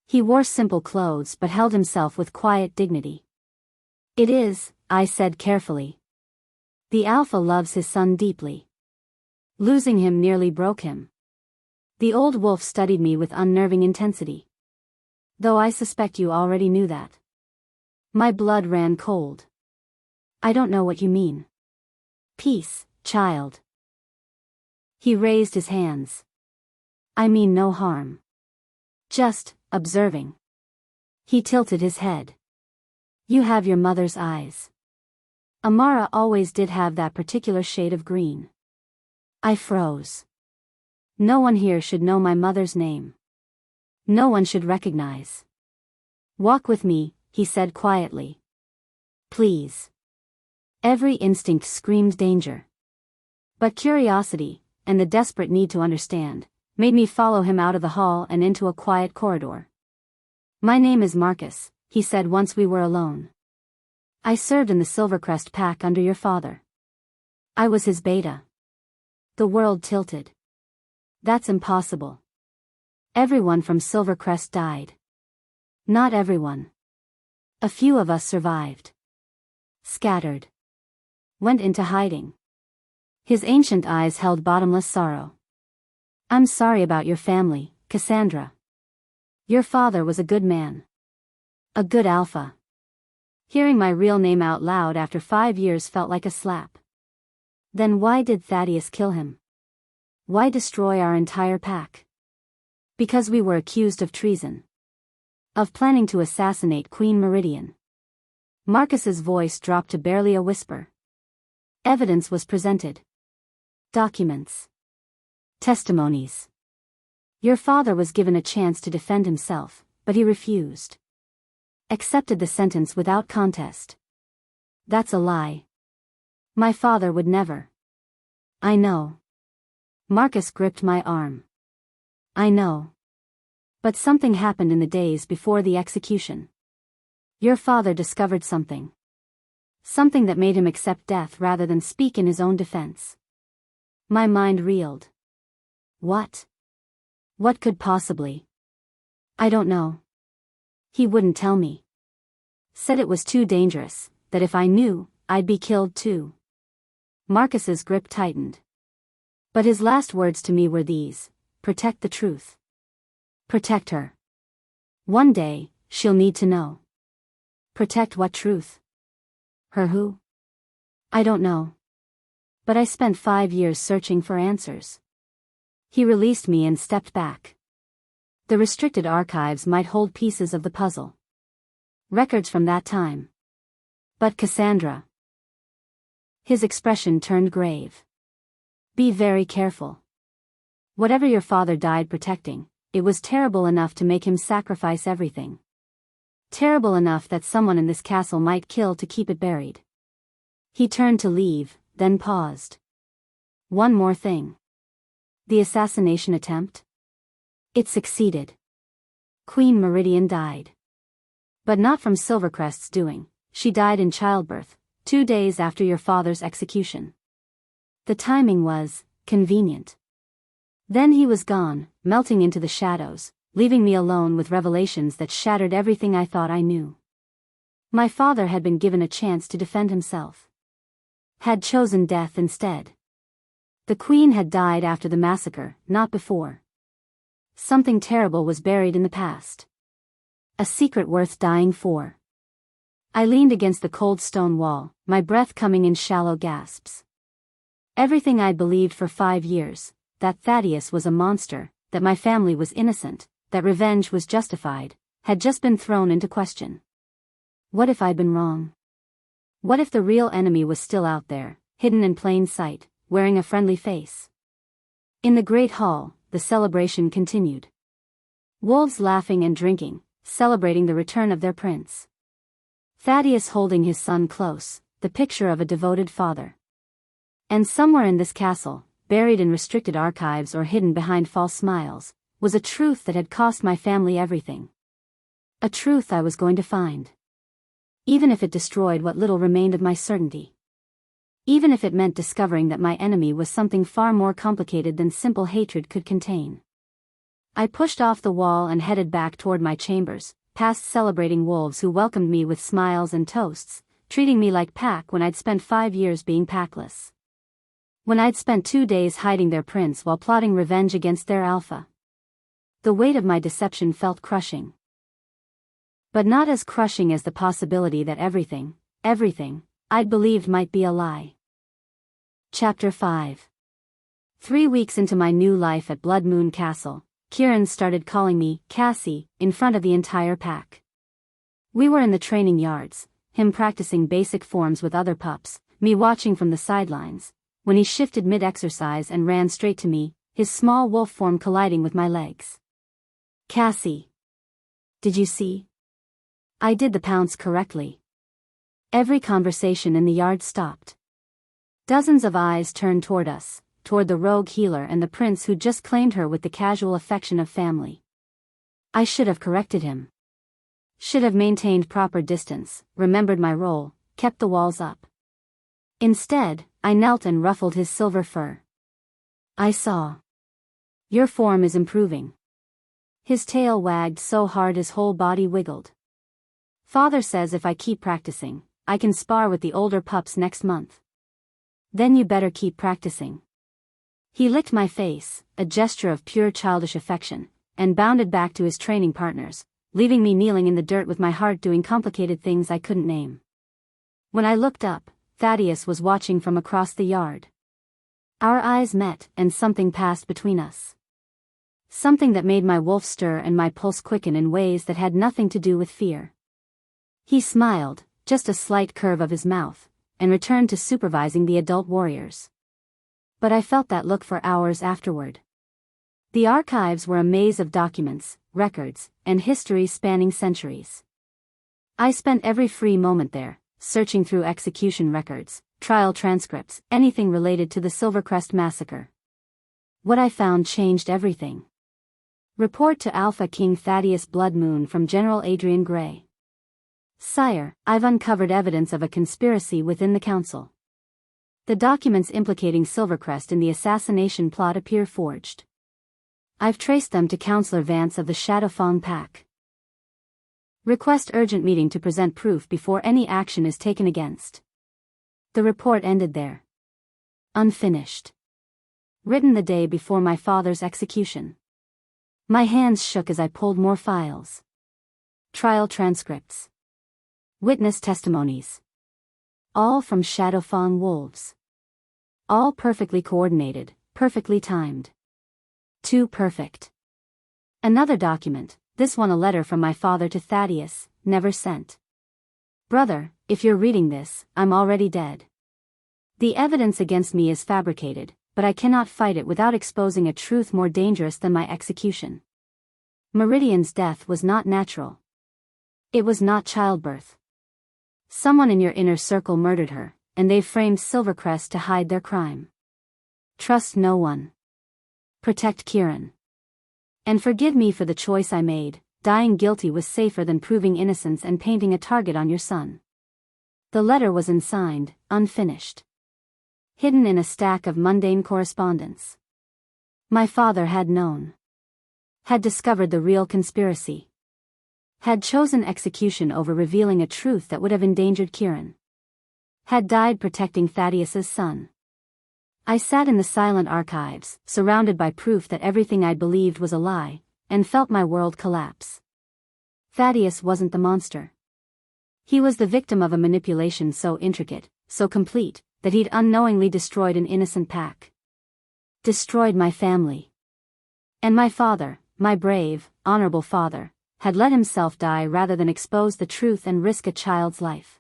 He wore simple clothes but held himself with quiet dignity. "It is," I said carefully. "The alpha loves his son deeply. Losing him nearly broke him." The old wolf studied me with unnerving intensity. "Though I suspect you already knew that." My blood ran cold. "I don't know what you mean." "Peace, child." He raised his hands. "I mean no harm. Just, observing." He tilted his head. "You have your mother's eyes." Amara always did have that particular shade of green. I froze. No one here should know my mother's name. No one should recognize. "Walk with me," he said quietly. "Please." Every instinct screamed danger. But curiosity, and the desperate need to understand, made me follow him out of the hall and into a quiet corridor. "My name is Marcus," he said once we were alone. "I served in the Silvercrest pack under your father. I was his beta." The world tilted. "That's impossible. Everyone from Silvercrest died." "Not everyone. A few of us survived. Scattered. Went into hiding." His ancient eyes held bottomless sorrow. "I'm sorry about your family, Cassandra. Your father was a good man. A good alpha." Hearing my real name out loud after 5 years felt like a slap. Then why did Thaddeus kill him? Why destroy our entire pack? Because we were accused of treason. Of planning to assassinate Queen Meridian. Marcus's voice dropped to barely a whisper. Evidence was presented. Documents. Testimonies. Your father was given a chance to defend himself, but he refused. Accepted the sentence without contest. That's a lie. My father would never. I know. Marcus gripped my arm. I know. But something happened in the days before the execution. Your father discovered something. Something that made him accept death rather than speak in his own defense. My mind reeled. What? What could possibly? I don't know. He wouldn't tell me. Said it was too dangerous, that if I knew, I'd be killed too. Marcus's grip tightened. But his last words to me were these: protect the truth. Protect her. One day, she'll need to know. Protect what truth? Her who? I don't know. But I spent 5 years searching for answers. He released me and stepped back. The restricted archives might hold pieces of the puzzle. Records from that time. But Cassandra. His expression turned grave. Be very careful. Whatever your father died protecting, it was terrible enough to make him sacrifice everything. Terrible enough that someone in this castle might kill to keep it buried. He turned to leave, then paused. One more thing. The assassination attempt? It succeeded. Queen Meridian died. But not from Silvercrest's doing. She died in childbirth, 2 days after your father's execution. The timing was convenient. Then he was gone, melting into the shadows, leaving me alone with revelations that shattered everything I thought I knew. My father had been given a chance to defend himself. Had chosen death instead. The queen had died after the massacre, not before. Something terrible was buried in the past. A secret worth dying for. I leaned against the cold stone wall, my breath coming in shallow gasps. Everything I'd believed for 5 years, that Thaddeus was a monster, that my family was innocent, that revenge was justified, had just been thrown into question. What if I'd been wrong? What if the real enemy was still out there, hidden in plain sight, wearing a friendly face? In the great hall, the celebration continued. Wolves laughing and drinking, celebrating the return of their prince. Thaddeus holding his son close, the picture of a devoted father. And somewhere in this castle, buried in restricted archives or hidden behind false smiles, was a truth that had cost my family everything. A truth I was going to find. Even if it destroyed what little remained of my certainty. Even if it meant discovering that my enemy was something far more complicated than simple hatred could contain. I pushed off the wall and headed back toward my chambers, past celebrating wolves who welcomed me with smiles and toasts, treating me like pack when I'd spent 5 years being packless. When I'd spent 2 days hiding their prince while plotting revenge against their alpha. The weight of my deception felt crushing. But not as crushing as the possibility that everything I'd believed might be a lie. Chapter 5. 3 weeks into my new life at Blood Moon Castle, Kieran started calling me Cassie in front of the entire pack. We were in the training yards, him practicing basic forms with other pups, me watching from the sidelines, when he shifted mid-exercise and ran straight to me, his small wolf form colliding with my legs. Cassie. Did you see? I did the pounce correctly. Every conversation in the yard stopped. Dozens of eyes turned toward us, toward the rogue healer and the prince who'd just claimed her with the casual affection of family. I should have corrected him. Should have maintained proper distance, remembered my role, kept the walls up. Instead, I knelt and ruffled his silver fur. I saw. Your form is improving. His tail wagged so hard his whole body wiggled. Father says if I keep practicing, I can spar with the older pups next month. Then you better keep practicing. He licked my face, a gesture of pure childish affection, and bounded back to his training partners, leaving me kneeling in the dirt with my heart doing complicated things I couldn't name. When I looked up, Thaddeus was watching from across the yard. Our eyes met, and something passed between us. Something that made my wolf stir and my pulse quicken in ways that had nothing to do with fear. He smiled, just a slight curve of his mouth, and returned to supervising the adult warriors. But I felt that look for hours afterward. The archives were a maze of documents, records, and history spanning centuries. I spent every free moment there, searching through execution records, trial transcripts, anything related to the Silvercrest massacre. What I found changed everything. Report to Alpha King Thaddeus Blood Moon from General Adrian Gray. Sire, I've uncovered evidence of a conspiracy within the council. The documents implicating Silvercrest in the assassination plot appear forged. I've traced them to Counselor Vance of the Shadowfang Pack. Request urgent meeting to present proof before any action is taken against. The report ended there. Unfinished. Written the day before my father's execution. My hands shook as I pulled more files. Trial transcripts. Witness testimonies. All from Shadowfang wolves. All perfectly coordinated, perfectly timed. Too perfect. Another document, this one a letter from my father to Thaddeus, never sent. Brother, if you're reading this, I'm already dead. The evidence against me is fabricated, but I cannot fight it without exposing a truth more dangerous than my execution. Meridian's death was not natural. It was not childbirth. Someone in your inner circle murdered her, and they've framed Silvercrest to hide their crime. Trust no one. Protect Kieran. And forgive me for the choice I made. Dying guilty was safer than proving innocence and painting a target on your son. The letter was unsigned, unfinished. Hidden in a stack of mundane correspondence. My father had known. Had discovered the real conspiracy. Had chosen execution over revealing a truth that would have endangered Kieran. Had died protecting Thaddeus's son. I sat in the silent archives, surrounded by proof that everything I believed was a lie, and felt my world collapse. Thaddeus wasn't the monster. He was the victim of a manipulation so intricate, so complete, that he'd unknowingly destroyed an innocent pack. Destroyed my family. And my father, my brave, honorable father, had let himself die rather than expose the truth and risk a child's life.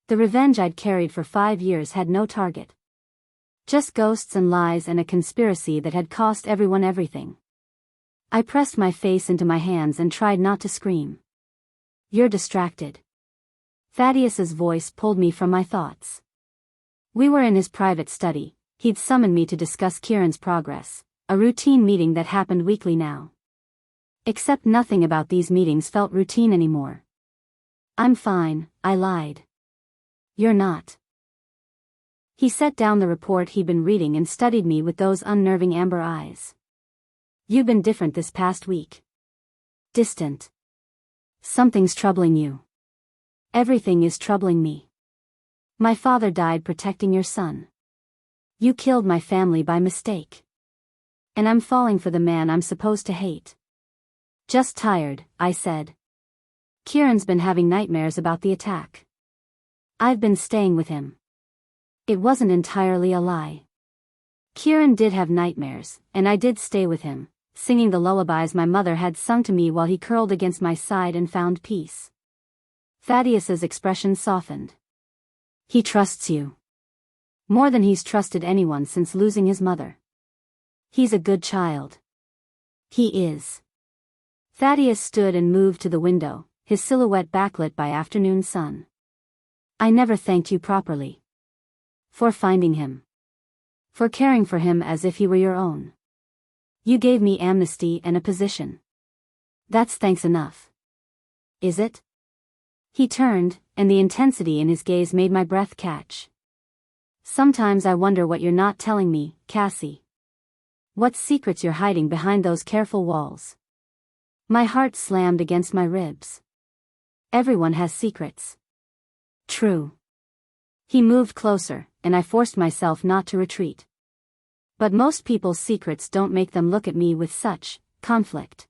The revenge I'd carried for 5 years had no target. Just ghosts and lies and a conspiracy that had cost everyone everything. I pressed my face into my hands and tried not to scream. "You're distracted." Thaddeus's voice pulled me from my thoughts. We were in his private study. He'd summoned me to discuss Kieran's progress, a routine meeting that happened weekly now. Except nothing about these meetings felt routine anymore. "I'm fine," I lied. "You're not." He set down the report he'd been reading and studied me with those unnerving amber eyes. "You've been different this past week. Distant. Something's troubling you." "Everything is troubling me. My father died protecting your son. You killed my family by mistake. And I'm falling for the man I'm supposed to hate." "Just tired," I said. "Kieran's been having nightmares about the attack. I've been staying with him." It wasn't entirely a lie. Kieran did have nightmares, and I did stay with him, singing the lullabies my mother had sung to me while he curled against my side and found peace. Thaddeus's expression softened. "He trusts you. More than he's trusted anyone since losing his mother. He's a good child." "He is." Thaddeus stood and moved to the window, his silhouette backlit by afternoon sun. "I never thanked you properly. For finding him. For caring for him as if he were your own. You gave me amnesty and a position. That's thanks enough. Is it?" He turned, and the intensity in his gaze made my breath catch. "Sometimes I wonder what you're not telling me, Cassie. What secrets you're hiding behind those careful walls." My heart slammed against my ribs. Everyone has secrets. True. He moved closer, and I forced myself not to retreat. But most people's secrets don't make them look at me with such conflict.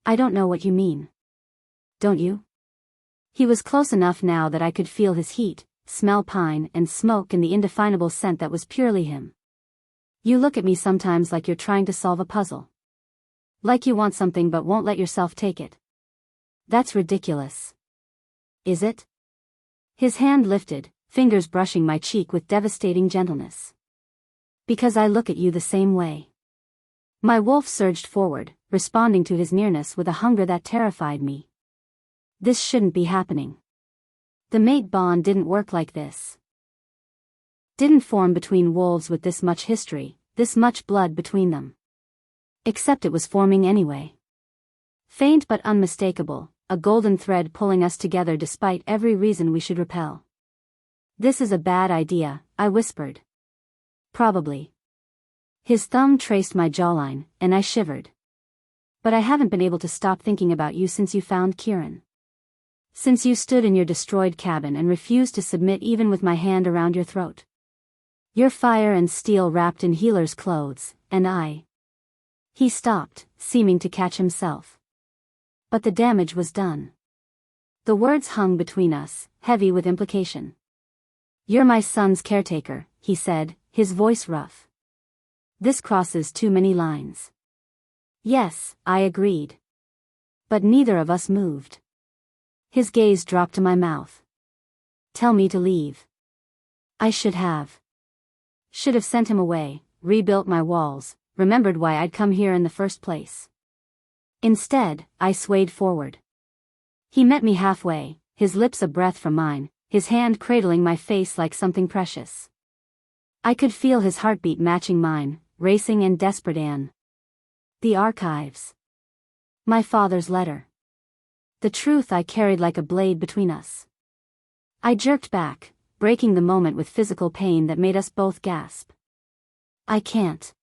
"I don't know what you mean." "Don't you?" He was close enough now that I could feel his heat, smell pine and smoke and the indefinable scent that was purely him. "You look at me sometimes like you're trying to solve a puzzle. Like you want something but won't let yourself take it. That's ridiculous." "Is it?" His hand lifted, fingers brushing my cheek with devastating gentleness. "Because I look at you the same way." My wolf surged forward, responding to his nearness with a hunger that terrified me. This shouldn't be happening. The mate bond didn't work like this. Didn't form between wolves with this much history, this much blood between them. Except it was forming anyway. Faint but unmistakable, a golden thread pulling us together despite every reason we should repel. "This is a bad idea," I whispered. "Probably." His thumb traced my jawline, and I shivered. "But I haven't been able to stop thinking about you since you found Kieran. Since you stood in your destroyed cabin and refused to submit even with my hand around your throat. You're fire and steel wrapped in healer's clothes, and I." He stopped, seeming to catch himself. But the damage was done. The words hung between us, heavy with implication. "You're my son's caretaker," he said, his voice rough. "This crosses too many lines." "Yes," I agreed. But neither of us moved. His gaze dropped to my mouth. "Tell me to leave." I should have. Should have sent him away, rebuilt my walls, remembered why I'd come here in the first place. Instead, I swayed forward. He met me halfway, his lips a breath from mine, his hand cradling my face like something precious. I could feel his heartbeat matching mine, racing and desperate. The archives. My father's letter. The truth I carried like a blade between us. I jerked back, breaking the moment with physical pain that made us both gasp. "I can't."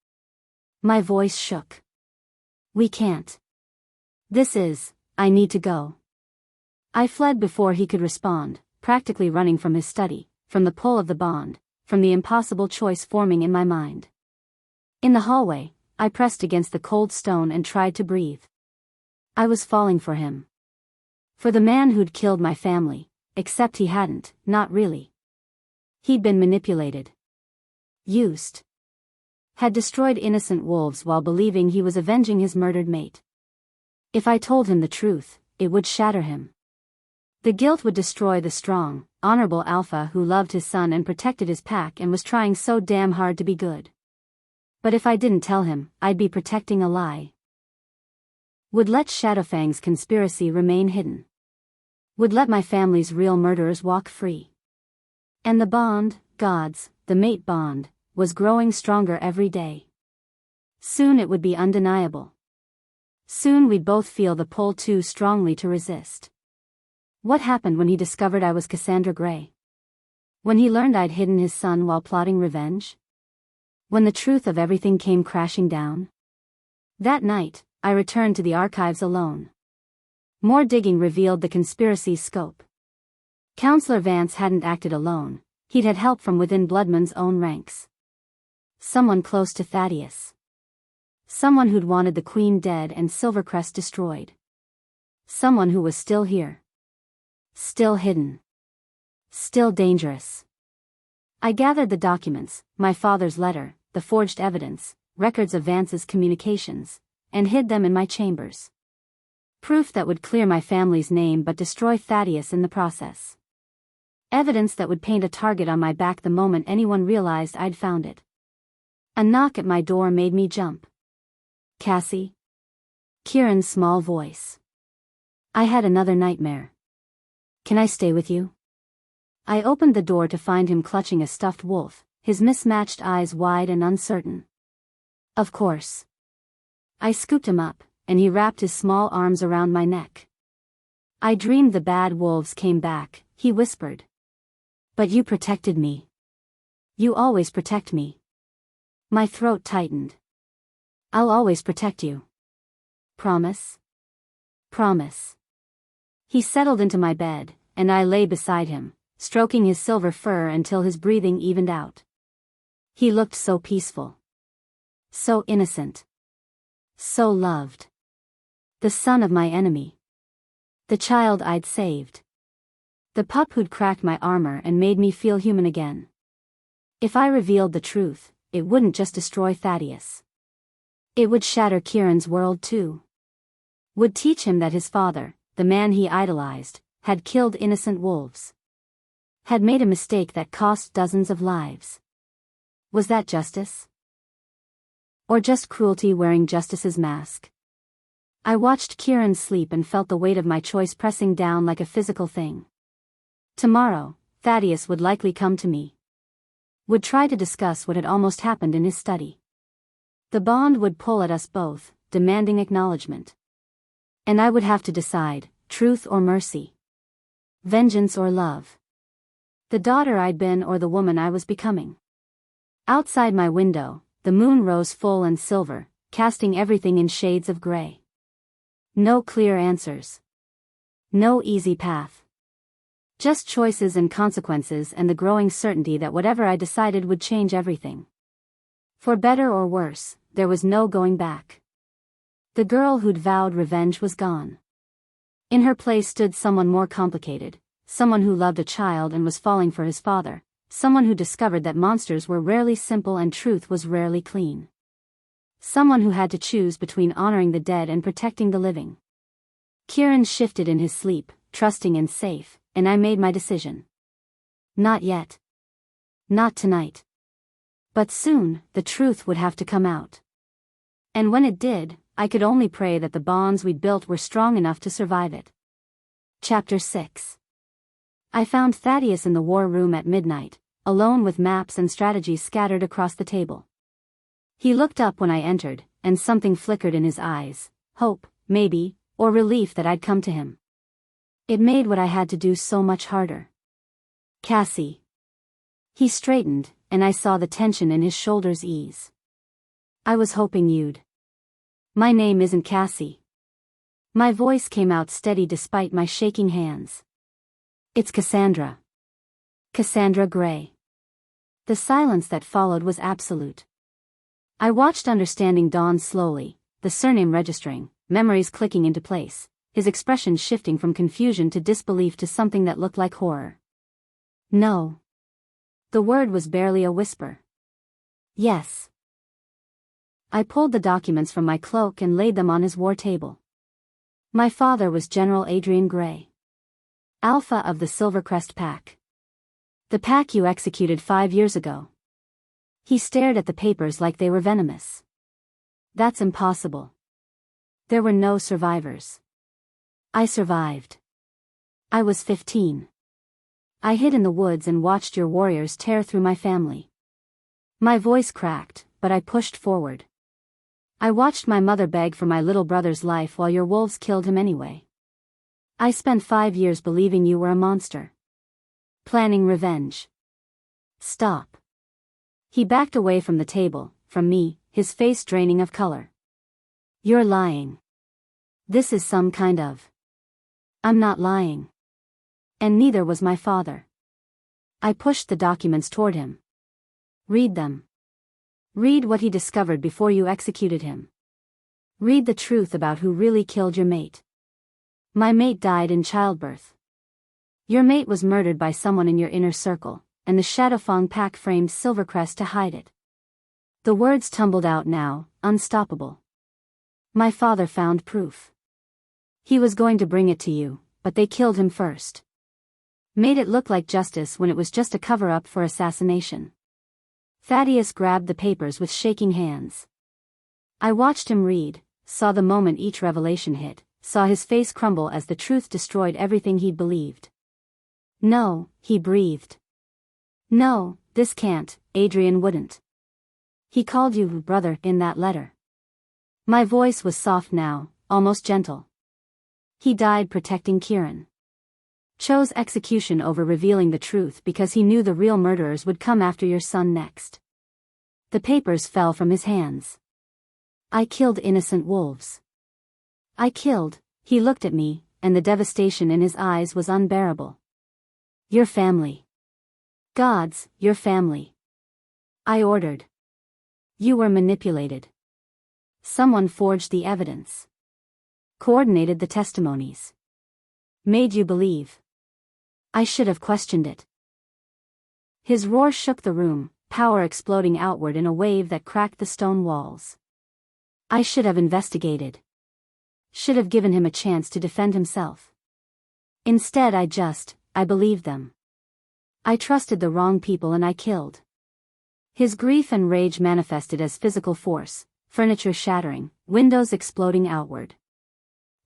My voice shook. "We can't. I need to go." I fled before he could respond, practically running from his study, from the pull of the bond, from the impossible choice forming in my mind. In the hallway, I pressed against the cold stone and tried to breathe. I was falling for him. For the man who'd killed my family, except he hadn't, not really. He'd been manipulated. Used. had destroyed innocent wolves while believing he was avenging his murdered mate. If I told him the truth, it would shatter him. The guilt would destroy the strong, honorable alpha who loved his son and protected his pack and was trying so damn hard to be good. But if I didn't tell him, I'd be protecting a lie. Would let Shadowfang's conspiracy remain hidden. Would let my family's real murderers walk free. And the bond, God's, the mate bond, was growing stronger every day. Soon it would be undeniable. Soon we'd both feel the pull too strongly to resist. What happened when he discovered I was Cassandra Gray? When he learned I'd hidden his son while plotting revenge? When the truth of everything came crashing down? That night, I returned to the archives alone. More digging revealed the conspiracy's scope. Counselor Vance hadn't acted alone, he'd had help from within Bloodman's own ranks. Someone close to Thaddeus. Someone who'd wanted the Queen dead and Silvercrest destroyed. Someone who was still here. Still hidden. Still dangerous. I gathered the documents, my father's letter, the forged evidence, records of Vance's communications, and hid them in my chambers. Proof that would clear my family's name but destroy Thaddeus in the process. Evidence that would paint a target on my back the moment anyone realized I'd found it. A knock at my door made me jump. Cassie? Kieran's small voice. I had another nightmare. Can I stay with you? I opened the door to find him clutching a stuffed wolf, his mismatched eyes wide and uncertain. Of course. I scooped him up, and he wrapped his small arms around my neck. I dreamed the bad wolves came back, he whispered. But you protected me. You always protect me. My throat tightened. I'll always protect you. Promise? Promise. He settled into my bed, and I lay beside him, stroking his silver fur until his breathing evened out. He looked so peaceful. So innocent. So loved. The son of my enemy. The child I'd saved. The pup who'd cracked my armor and made me feel human again. If I revealed the truth, it wouldn't just destroy Thaddeus. It would shatter Kieran's world too. Would teach him that his father, the man he idolized, had killed innocent wolves. Had made a mistake that cost dozens of lives. Was that justice? Or just cruelty wearing justice's mask? I watched Kieran sleep and felt the weight of my choice pressing down like a physical thing. Tomorrow, Thaddeus would likely come to me. Would try to discuss what had almost happened in his study. The bond would pull at us both, demanding acknowledgement. And I would have to decide, truth or mercy. Vengeance or love. The daughter I'd been or the woman I was becoming. Outside my window, the moon rose full and silver, casting everything in shades of gray. No clear answers. No easy path. Just choices and consequences and the growing certainty that whatever I decided would change everything. For better or worse, there was no going back. The girl who'd vowed revenge was gone. In her place stood someone more complicated, someone who loved a child and was falling for his father, someone who discovered that monsters were rarely simple and truth was rarely clean. Someone who had to choose between honoring the dead and protecting the living. Kieran shifted in his sleep, trusting and safe, and I made my decision. Not yet. Not tonight. But soon, the truth would have to come out. And when it did, I could only pray that the bonds we'd built were strong enough to survive it. Chapter 6. I found Thaddeus in the war room at midnight, alone with maps and strategies scattered across the table. He looked up when I entered, and something flickered in his eyes, hope, maybe, or relief that I'd come to him. It made what I had to do so much harder. Cassie. He straightened, and I saw the tension in his shoulders ease. I was hoping you'd. My name isn't Cassie. My voice came out steady despite my shaking hands. It's Cassandra. Cassandra Gray. The silence that followed was absolute. I watched understanding dawn slowly, the surname registering, memories clicking into place, his expression shifting from confusion to disbelief to something that looked like horror. No. The word was barely a whisper. Yes. I pulled the documents from my cloak and laid them on his war table. My father was General Adrian Gray, Alpha of the Silvercrest Pack. The pack you executed 5 years ago. He stared at the papers like they were venomous. That's impossible. There were no survivors. I survived. I was 15. I hid in the woods and watched your warriors tear through my family. My voice cracked, but I pushed forward. I watched my mother beg for my little brother's life while your wolves killed him anyway. I spent 5 years believing you were a monster. Planning revenge. Stop. He backed away from the table, from me, his face draining of color. You're lying. This is some kind of... I'm not lying. And neither was my father. I pushed the documents toward him. Read them. Read what he discovered before you executed him. Read the truth about who really killed your mate. My mate died in childbirth. Your mate was murdered by someone in your inner circle, and the Shadowfang pack framed Silvercrest to hide it. The words tumbled out now, unstoppable. My father found proof. He was going to bring it to you, but they killed him first. Made it look like justice when it was just a cover-up for assassination. Thaddeus grabbed the papers with shaking hands. I watched him read, saw the moment each revelation hit, saw his face crumble as the truth destroyed everything he'd believed. No, he breathed. No, this can't, Adrian wouldn't. He called you brother in that letter. My voice was soft now, almost gentle. He died protecting Kieran. Chose execution over revealing the truth because he knew the real murderers would come after your son next. The papers fell from his hands. I killed innocent wolves. I killed, he looked at me, and the devastation in his eyes was unbearable. Your family. Gods, your family. I ordered. You were manipulated. Someone forged the evidence. Coordinated the testimonies. Made you believe. I should have questioned it. His roar shook the room, power exploding outward in a wave that cracked the stone walls. I should have investigated. Should have given him a chance to defend himself. Instead I believed them. I trusted the wrong people and I killed. His grief and rage manifested as physical force, furniture shattering, windows exploding outward.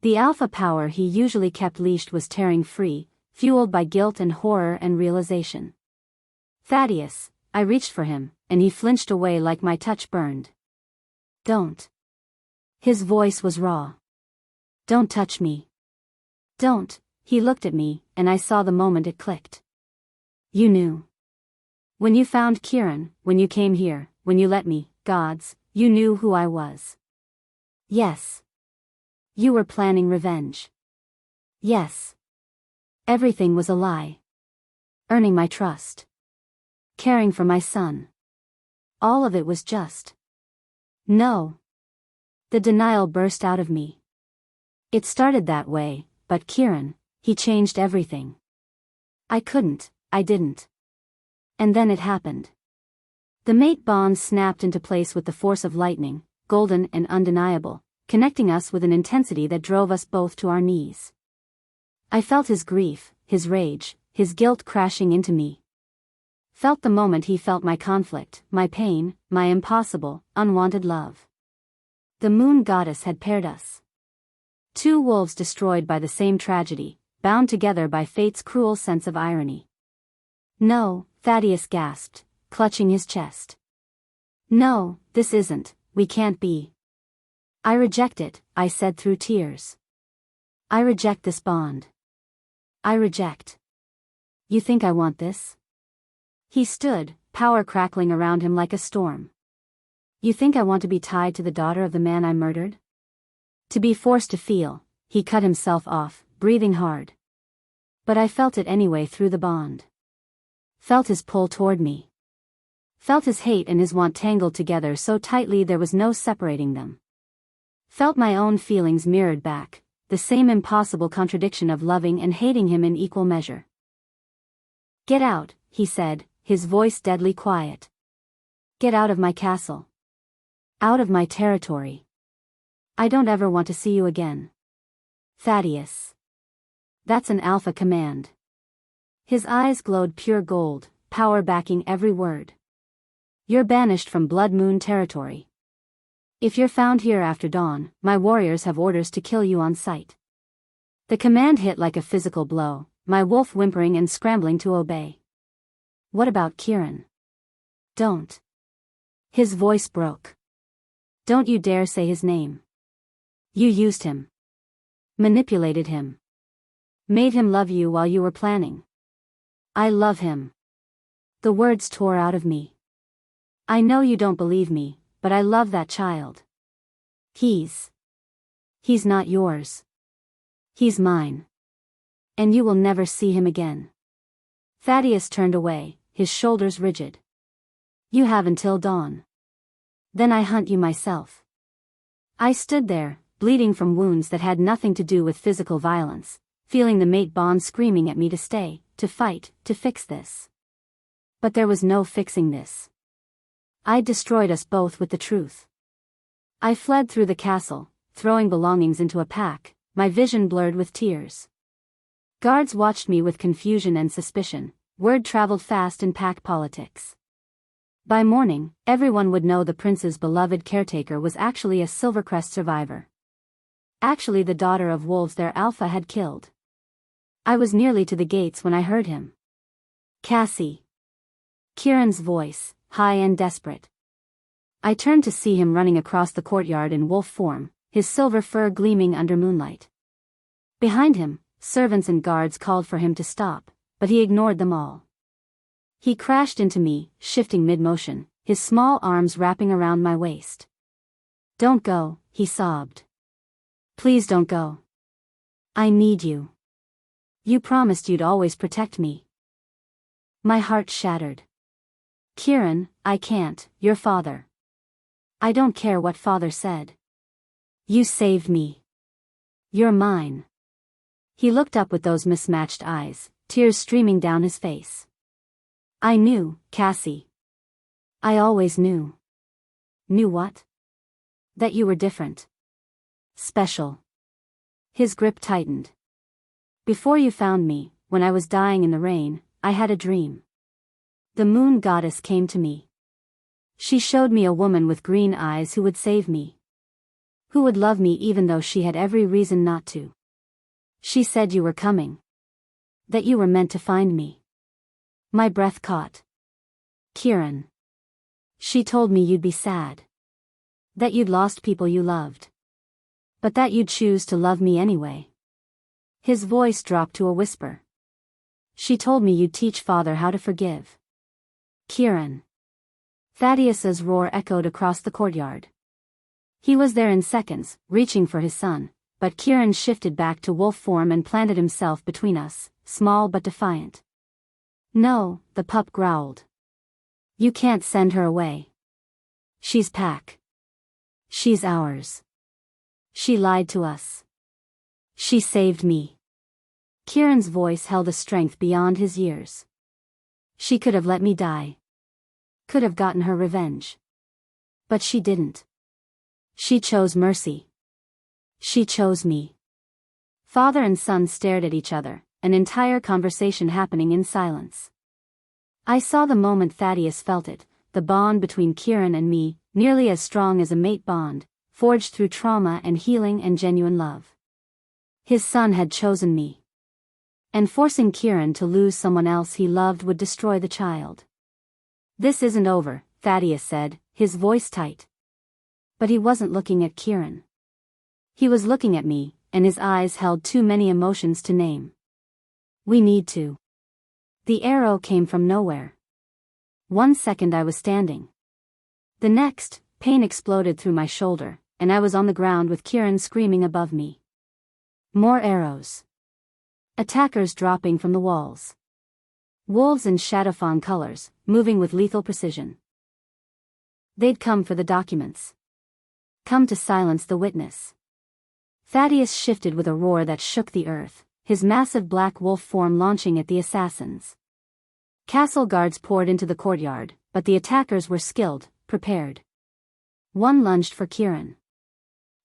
The alpha power he usually kept leashed was tearing free, fueled by guilt and horror and realization. Thaddeus, I reached for him, and he flinched away like my touch burned. Don't. His voice was raw. Don't touch me. Don't. He looked at me, and I saw the moment it clicked. You knew. When you found Kieran, when you came here, when you let me, gods, you knew who I was. Yes. You were planning revenge. Yes. Everything was a lie. Earning my trust. Caring for my son. All of it was just. No. The denial burst out of me. It started that way, but Kieran, he changed everything. I didn't. And then it happened. The mate bond snapped into place with the force of lightning, golden and undeniable, connecting us with an intensity that drove us both to our knees. I felt his grief, his rage, his guilt crashing into me. Felt the moment he felt my conflict, my pain, my impossible, unwanted love. The moon goddess had paired us. Two wolves destroyed by the same tragedy, bound together by fate's cruel sense of irony. No, Thaddeus gasped, clutching his chest. No, this isn't, we can't be. I reject it, I said through tears. I reject this bond. I reject. You think I want this? He stood, power crackling around him like a storm. You think I want to be tied to the daughter of the man I murdered? To be forced to feel, he cut himself off, breathing hard. But I felt it anyway through the bond. Felt his pull toward me. Felt his hate and his want tangled together so tightly there was no separating them. Felt my own feelings mirrored back, the same impossible contradiction of loving and hating him in equal measure. Get out, he said, his voice deadly quiet. Get out of my castle. Out of my territory. I don't ever want to see you again. Thaddeus. That's an alpha command. His eyes glowed pure gold, power backing every word. You're banished from Blood Moon territory. If you're found here after dawn, my warriors have orders to kill you on sight. The command hit like a physical blow, my wolf whimpering and scrambling to obey. What about Kieran? Don't. His voice broke. Don't you dare say his name. You used him. Manipulated him. Made him love you while you were planning. I love him. The words tore out of me. I know you don't believe me, but I love that child. He's not yours. He's mine. And you will never see him again. Thaddeus turned away, his shoulders rigid. You have until dawn. Then I hunt you myself. I stood there, bleeding from wounds that had nothing to do with physical violence, feeling the mate bond screaming at me to stay, to fight, to fix this. But there was no fixing this. I destroyed us both with the truth. I fled through the castle, throwing belongings into a pack, my vision blurred with tears. Guards watched me with confusion and suspicion. Word traveled fast in pack politics. By morning, everyone would know the prince's beloved caretaker was actually a Silvercrest survivor. Actually the daughter of wolves their alpha had killed. I was nearly to the gates when I heard him. Cassie. Kieran's voice, high and desperate. I turned to see him running across the courtyard in wolf form, his silver fur gleaming under moonlight. Behind him, servants and guards called for him to stop, but he ignored them all. He crashed into me, shifting mid-motion, his small arms wrapping around my waist. Don't go, he sobbed. Please don't go. I need you. You promised you'd always protect me. My heart shattered. Kieran, I can't, your father. I don't care what father said. You saved me. You're mine. He looked up with those mismatched eyes, tears streaming down his face. I knew, Cassie. I always knew. Knew what? That you were different. Special. His grip tightened. Before you found me, when I was dying in the rain, I had a dream. The moon goddess came to me. She showed me a woman with green eyes who would save me. Who would love me even though she had every reason not to. She said you were coming. That you were meant to find me. My breath caught. Kieran. She told me you'd be sad. That you'd lost people you loved. But that you'd choose to love me anyway. His voice dropped to a whisper. She told me you'd teach father how to forgive. Kieran. Thaddeus's roar echoed across the courtyard. He was there in seconds, reaching for his son, but Kieran shifted back to wolf form and planted himself between us, small but defiant. No, the pup growled. You can't send her away. She's pack. She's ours. She lied to us. She saved me. Kieran's voice held a strength beyond his years. She could have let me die. Could have gotten her revenge. But she didn't. She chose mercy. She chose me. Father and son stared at each other, an entire conversation happening in silence. I saw the moment Thaddeus felt it, the bond between Kieran and me, nearly as strong as a mate bond, forged through trauma and healing and genuine love. His son had chosen me. And forcing Kieran to lose someone else he loved would destroy the child. This isn't over, Thaddeus said, his voice tight. But he wasn't looking at Kieran. He was looking at me, and his eyes held too many emotions to name. We need to. The arrow came from nowhere. 1 second I was standing. The next, pain exploded through my shoulder, and I was on the ground with Kieran screaming above me. More arrows. Attackers dropping from the walls. Wolves in shadowfawn colors, moving with lethal precision. They'd come for the documents. Come to silence the witness. Thaddeus shifted with a roar that shook the earth, his massive black wolf form launching at the assassins. Castle guards poured into the courtyard, but the attackers were skilled, prepared. One lunged for Kieran.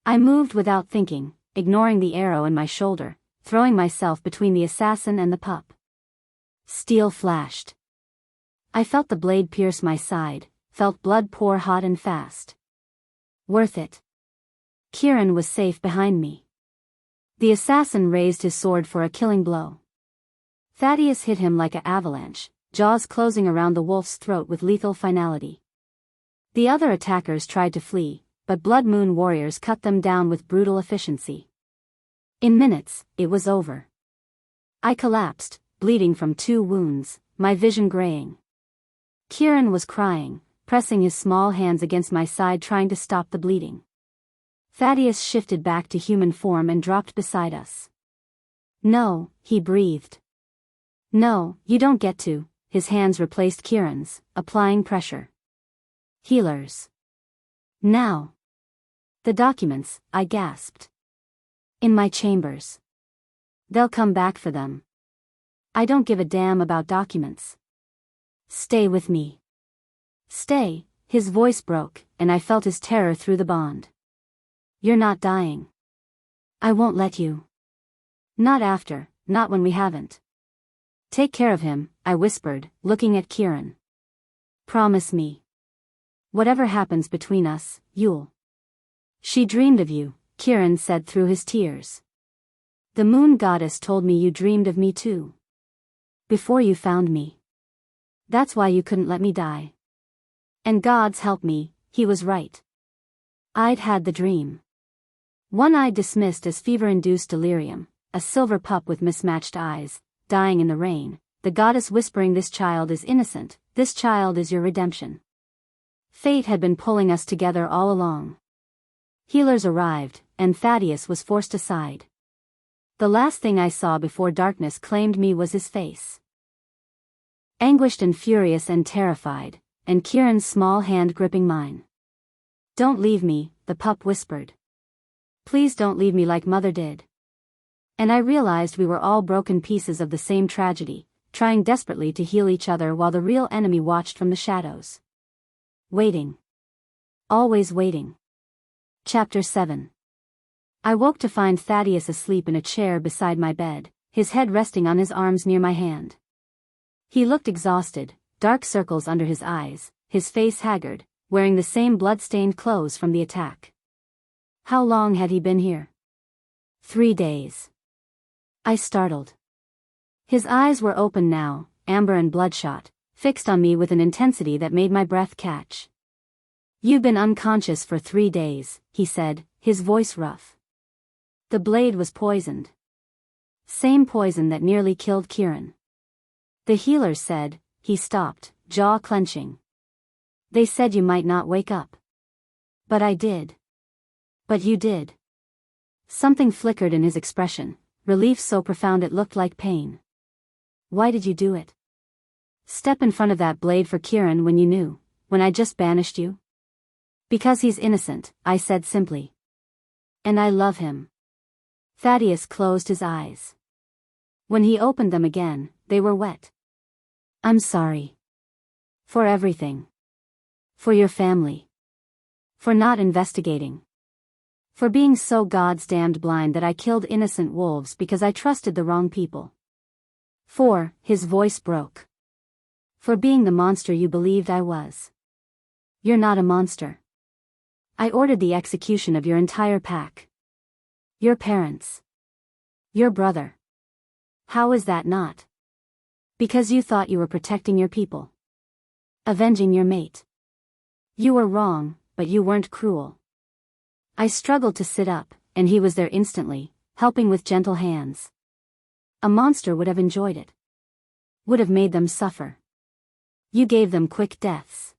I moved without thinking, ignoring the arrow in my shoulder, throwing myself between the assassin and the pup. Steel flashed. I felt the blade pierce my side, felt blood pour hot and fast. Worth it. Kieran was safe behind me. The assassin raised his sword for a killing blow. Thaddeus hit him like an avalanche, jaws closing around the wolf's throat with lethal finality. The other attackers tried to flee, but Blood Moon warriors cut them down with brutal efficiency. In minutes, it was over. I collapsed, bleeding from 2 wounds, my vision graying. Kieran was crying, pressing his small hands against my side trying to stop the bleeding. Thaddeus shifted back to human form and dropped beside us. "No," he breathed. "No, you don't get to." His hands replaced Kieran's, applying pressure. "Healers. Now." "The documents," I gasped. "In my chambers. They'll come back for them. I don't give a damn about documents. Stay with me." "Stay," his voice broke, and I felt his terror through the bond. "You're not dying. I won't let you. Not after, not when we haven't." "Take care of him," I whispered, looking at Kieran. "Promise me. Whatever happens between us, you'll." "She dreamed of you," Kieran said through his tears. "The moon goddess told me you dreamed of me too. Before you found me. That's why you couldn't let me die. And God's help me, he was right. I'd had the dream. One I dismissed as fever-induced delirium, a silver pup with mismatched eyes, dying in the rain, the goddess whispering, "This child is innocent, this child is your redemption." Fate had been pulling us together all along. Healers arrived, and Thaddeus was forced aside. The last thing I saw before darkness claimed me was his face. Anguished and furious and terrified, and Kieran's small hand gripping mine. "Don't leave me," the pup whispered. "Please don't leave me like Mother did." And I realized we were all broken pieces of the same tragedy, trying desperately to heal each other while the real enemy watched from the shadows. Waiting. Always waiting. Chapter 7. I woke to find Thaddeus asleep in a chair beside my bed, his head resting on his arms near my hand. He looked exhausted, dark circles under his eyes, his face haggard, wearing the same blood-stained clothes from the attack. How long had he been here? 3 days. I startled. His eyes were open now, amber and bloodshot, fixed on me with an intensity that made my breath catch. "You've been unconscious for 3 days, he said, his voice rough. "The blade was poisoned. Same poison that nearly killed Kieran." "The healers said," he stopped, jaw clenching. "They said you might not wake up. But I did." "But you did." Something flickered in his expression, relief so profound it looked like pain. "Why did you do it? Step in front of that blade for Kieran when you knew, when I just banished you?" "Because he's innocent," I said simply. "And I love him." Thaddeus closed his eyes. When he opened them again, they were wet. "I'm sorry. For everything. For your family. For not investigating. For being so God's damned blind that I killed innocent wolves because I trusted the wrong people. For," his voice broke. "For being the monster you believed I was. You're not a monster. I ordered the execution of your entire pack. Your parents. Your brother. How is that not? Because you thought you were protecting your people. Avenging your mate. You were wrong, but you weren't cruel." I struggled to sit up, and he was there instantly, helping with gentle hands. "A monster would have enjoyed it. Would have made them suffer. You gave them quick deaths.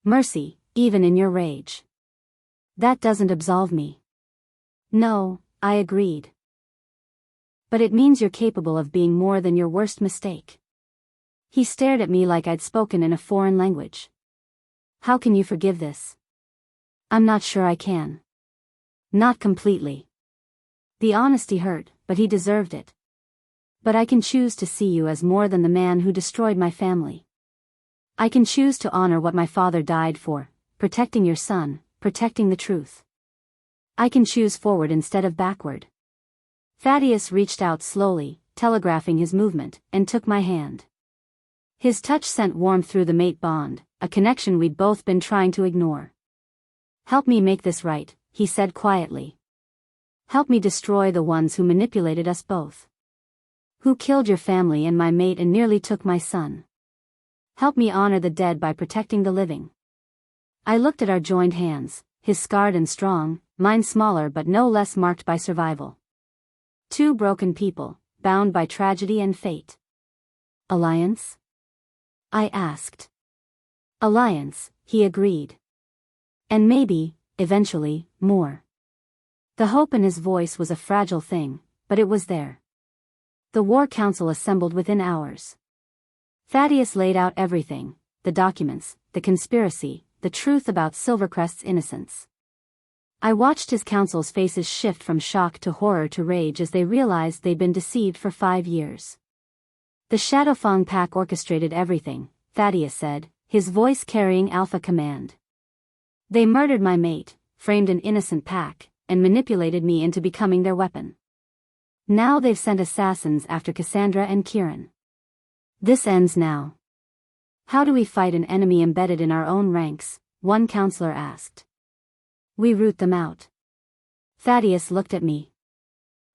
Mercy, even in your rage. That doesn't absolve me." "No," I agreed. "But it means you're capable of being more than your worst mistake." He stared at me like I'd spoken in a foreign language. "How can you forgive this?" "I'm not sure I can. Not completely." The honesty hurt, but he deserved it. "But I can choose to see you as more than the man who destroyed my family. I can choose to honor what my father died for, protecting your son, protecting the truth. I can choose forward instead of backward. Thaddeus reached out slowly, telegraphing his movement, and took my hand. His touch sent warmth through the mate bond, a connection we'd both been trying to ignore. "Help me make this right," he said quietly. "Help me destroy the ones who manipulated us both. Who killed your family and my mate and nearly took my son. Help me honor the dead by protecting the living." I looked at our joined hands, his scarred and strong, mine smaller but no less marked by survival. Two broken people, bound by tragedy and fate. "Alliance?" I asked. "Alliance," he agreed. "And maybe, eventually, more." The hope in his voice was a fragile thing, but it was there. The War Council assembled within hours. Thaddeus laid out everything: the documents, the conspiracy, the truth about Silvercrest's innocence. I watched his council's faces shift from shock to horror to rage as they realized they'd been deceived for 5 years. "The Shadowfang Pack orchestrated everything," Thaddeus said, his voice carrying alpha command. "They murdered my mate, framed an innocent pack, and manipulated me into becoming their weapon. Now they've sent assassins after Cassandra and Kieran. This ends now." "How do we fight an enemy embedded in our own ranks?" one counselor asked. "We root them out." Thaddeus looked at me.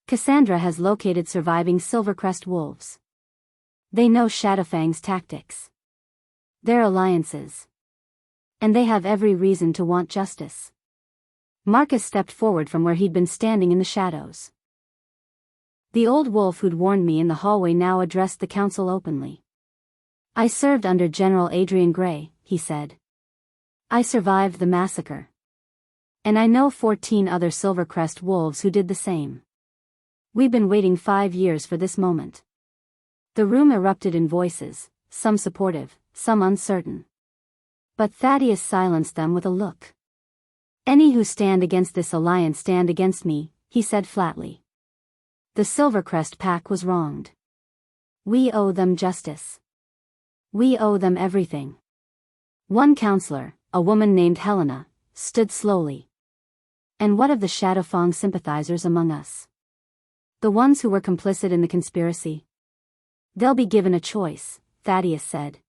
"Cassandra has located surviving Silvercrest wolves. They know Shadowfang's tactics. Their alliances. And they have every reason to want justice." Marcus stepped forward from where he'd been standing in the shadows. The old wolf who'd warned me in the hallway now addressed the council openly. "I served under General Adrian Gray," he said. "I survived the massacre. And I know 14 other Silvercrest wolves who did the same. We've been waiting 5 years for this moment." The room erupted in voices, some supportive, some uncertain. But Thaddeus silenced them with a look. "Any who stand against this alliance stand against me," he said flatly. "The Silvercrest Pack was wronged. We owe them justice. We owe them everything." One counselor, a woman named Helena, stood slowly. "And what of the Shadowfang sympathizers among us? The ones who were complicit in the conspiracy? They'll be given a choice," Thaddeus said.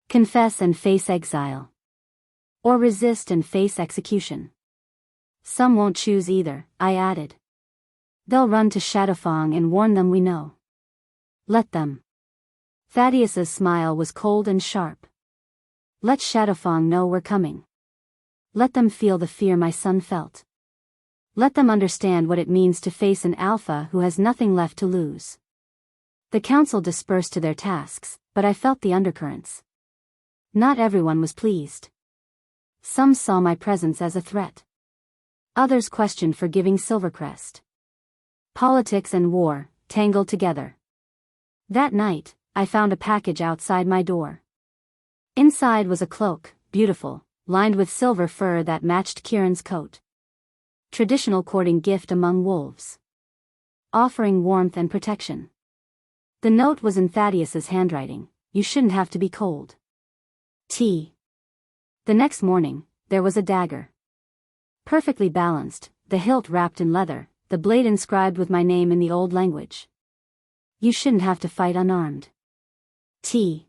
"Confess and face exile. Or resist and face execution." "Some won't choose either," I added. "They'll run to Shadowfang and warn them we know." "Let them." Thaddeus's smile was cold and sharp. "Let Shadowfang know we're coming. Let them feel the fear my son felt. Let them understand what it means to face an alpha who has nothing left to lose." The council dispersed to their tasks, but I felt the undercurrents. Not everyone was pleased. Some saw my presence as a threat. Others questioned forgiving Silvercrest. Politics and war, tangled together. That night, I found a package outside my door. Inside was a cloak, beautiful, lined with silver fur that matched Kieran's coat. Traditional courting gift among wolves. Offering warmth and protection. The note was in Thaddeus's handwriting: "You shouldn't have to be cold. T." The next morning, there was a dagger. Perfectly balanced, the hilt wrapped in leather, the blade inscribed with my name in the old language. "You shouldn't have to fight unarmed. T."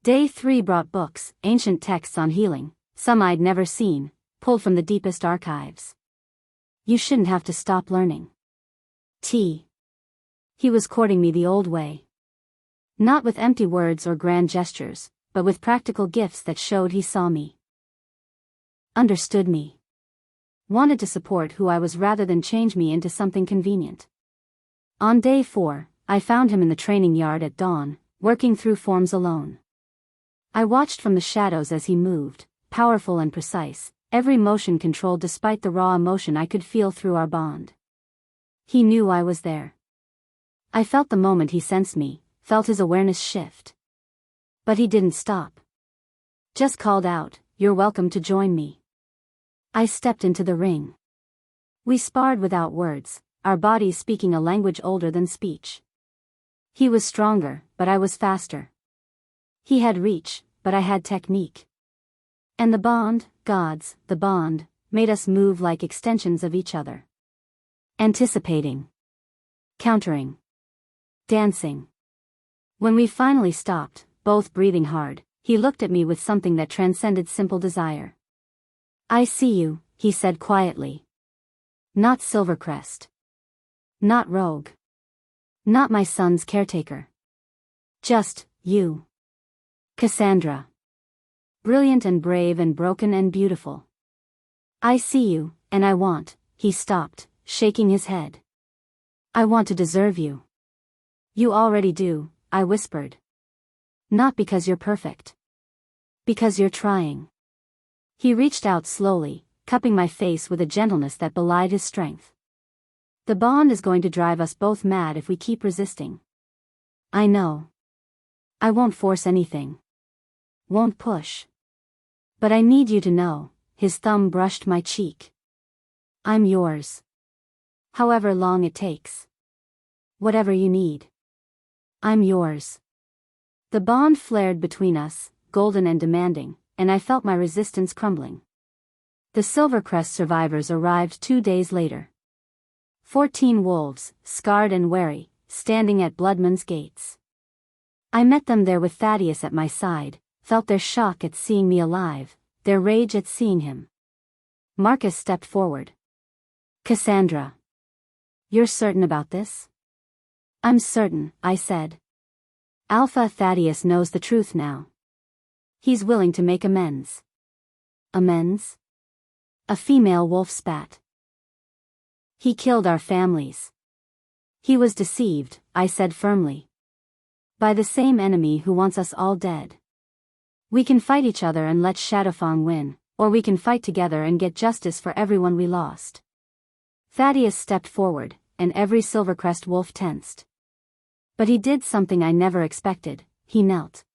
Day 3 brought books, ancient texts on healing, some I'd never seen, pulled from the deepest archives. "You shouldn't have to stop learning. T." He was courting me the old way. Not with empty words or grand gestures, but with practical gifts that showed he saw me. Understood me. Wanted to support who I was rather than change me into something convenient. On day 4, I found him in the training yard at dawn, working through forms alone. I watched from the shadows as he moved, powerful and precise, every motion controlled despite the raw emotion I could feel through our bond. He knew I was there. I felt the moment he sensed me, felt his awareness shift. But he didn't stop. Just called out, "You're welcome to join me." I stepped into the ring. We sparred without words, our bodies speaking a language older than speech. He was stronger, but I was faster. He had reach, but I had technique. And the bond, gods, the bond, made us move like extensions of each other. Anticipating. Countering. Dancing. When we finally stopped, both breathing hard, he looked at me with something that transcended simple desire. I see you, he said quietly. Not Silvercrest. Not Rogue. Not my son's caretaker. Just, you. Cassandra. Brilliant and brave and broken and beautiful. I see you, and I want, he stopped, shaking his head. I want to deserve you. You already do, I whispered. Not because you're perfect. Because you're trying. He reached out slowly, cupping my face with a gentleness that belied his strength. The bond is going to drive us both mad if we keep resisting. I know. I won't force anything. Won't push. But I need you to know, his thumb brushed my cheek. I'm yours. However long it takes. Whatever you need. I'm yours. The bond flared between us, golden and demanding, and I felt my resistance crumbling. The Silvercrest survivors arrived 2 days later. 14 wolves, scarred and wary, standing at Bloodman's gates. I met them there with Thaddeus at my side, felt their shock at seeing me alive, their rage at seeing him. Marcus stepped forward. Cassandra. You're certain about this? I'm certain, I said. Alpha Thaddeus knows the truth now. He's willing to make amends. Amends? A female wolf spat. He killed our families. He was deceived, I said firmly. By the same enemy who wants us all dead. We can fight each other and let Shadowfang win, or we can fight together and get justice for everyone we lost. Thaddeus stepped forward, and every Silvercrest wolf tensed. But he did something I never expected, he knelt.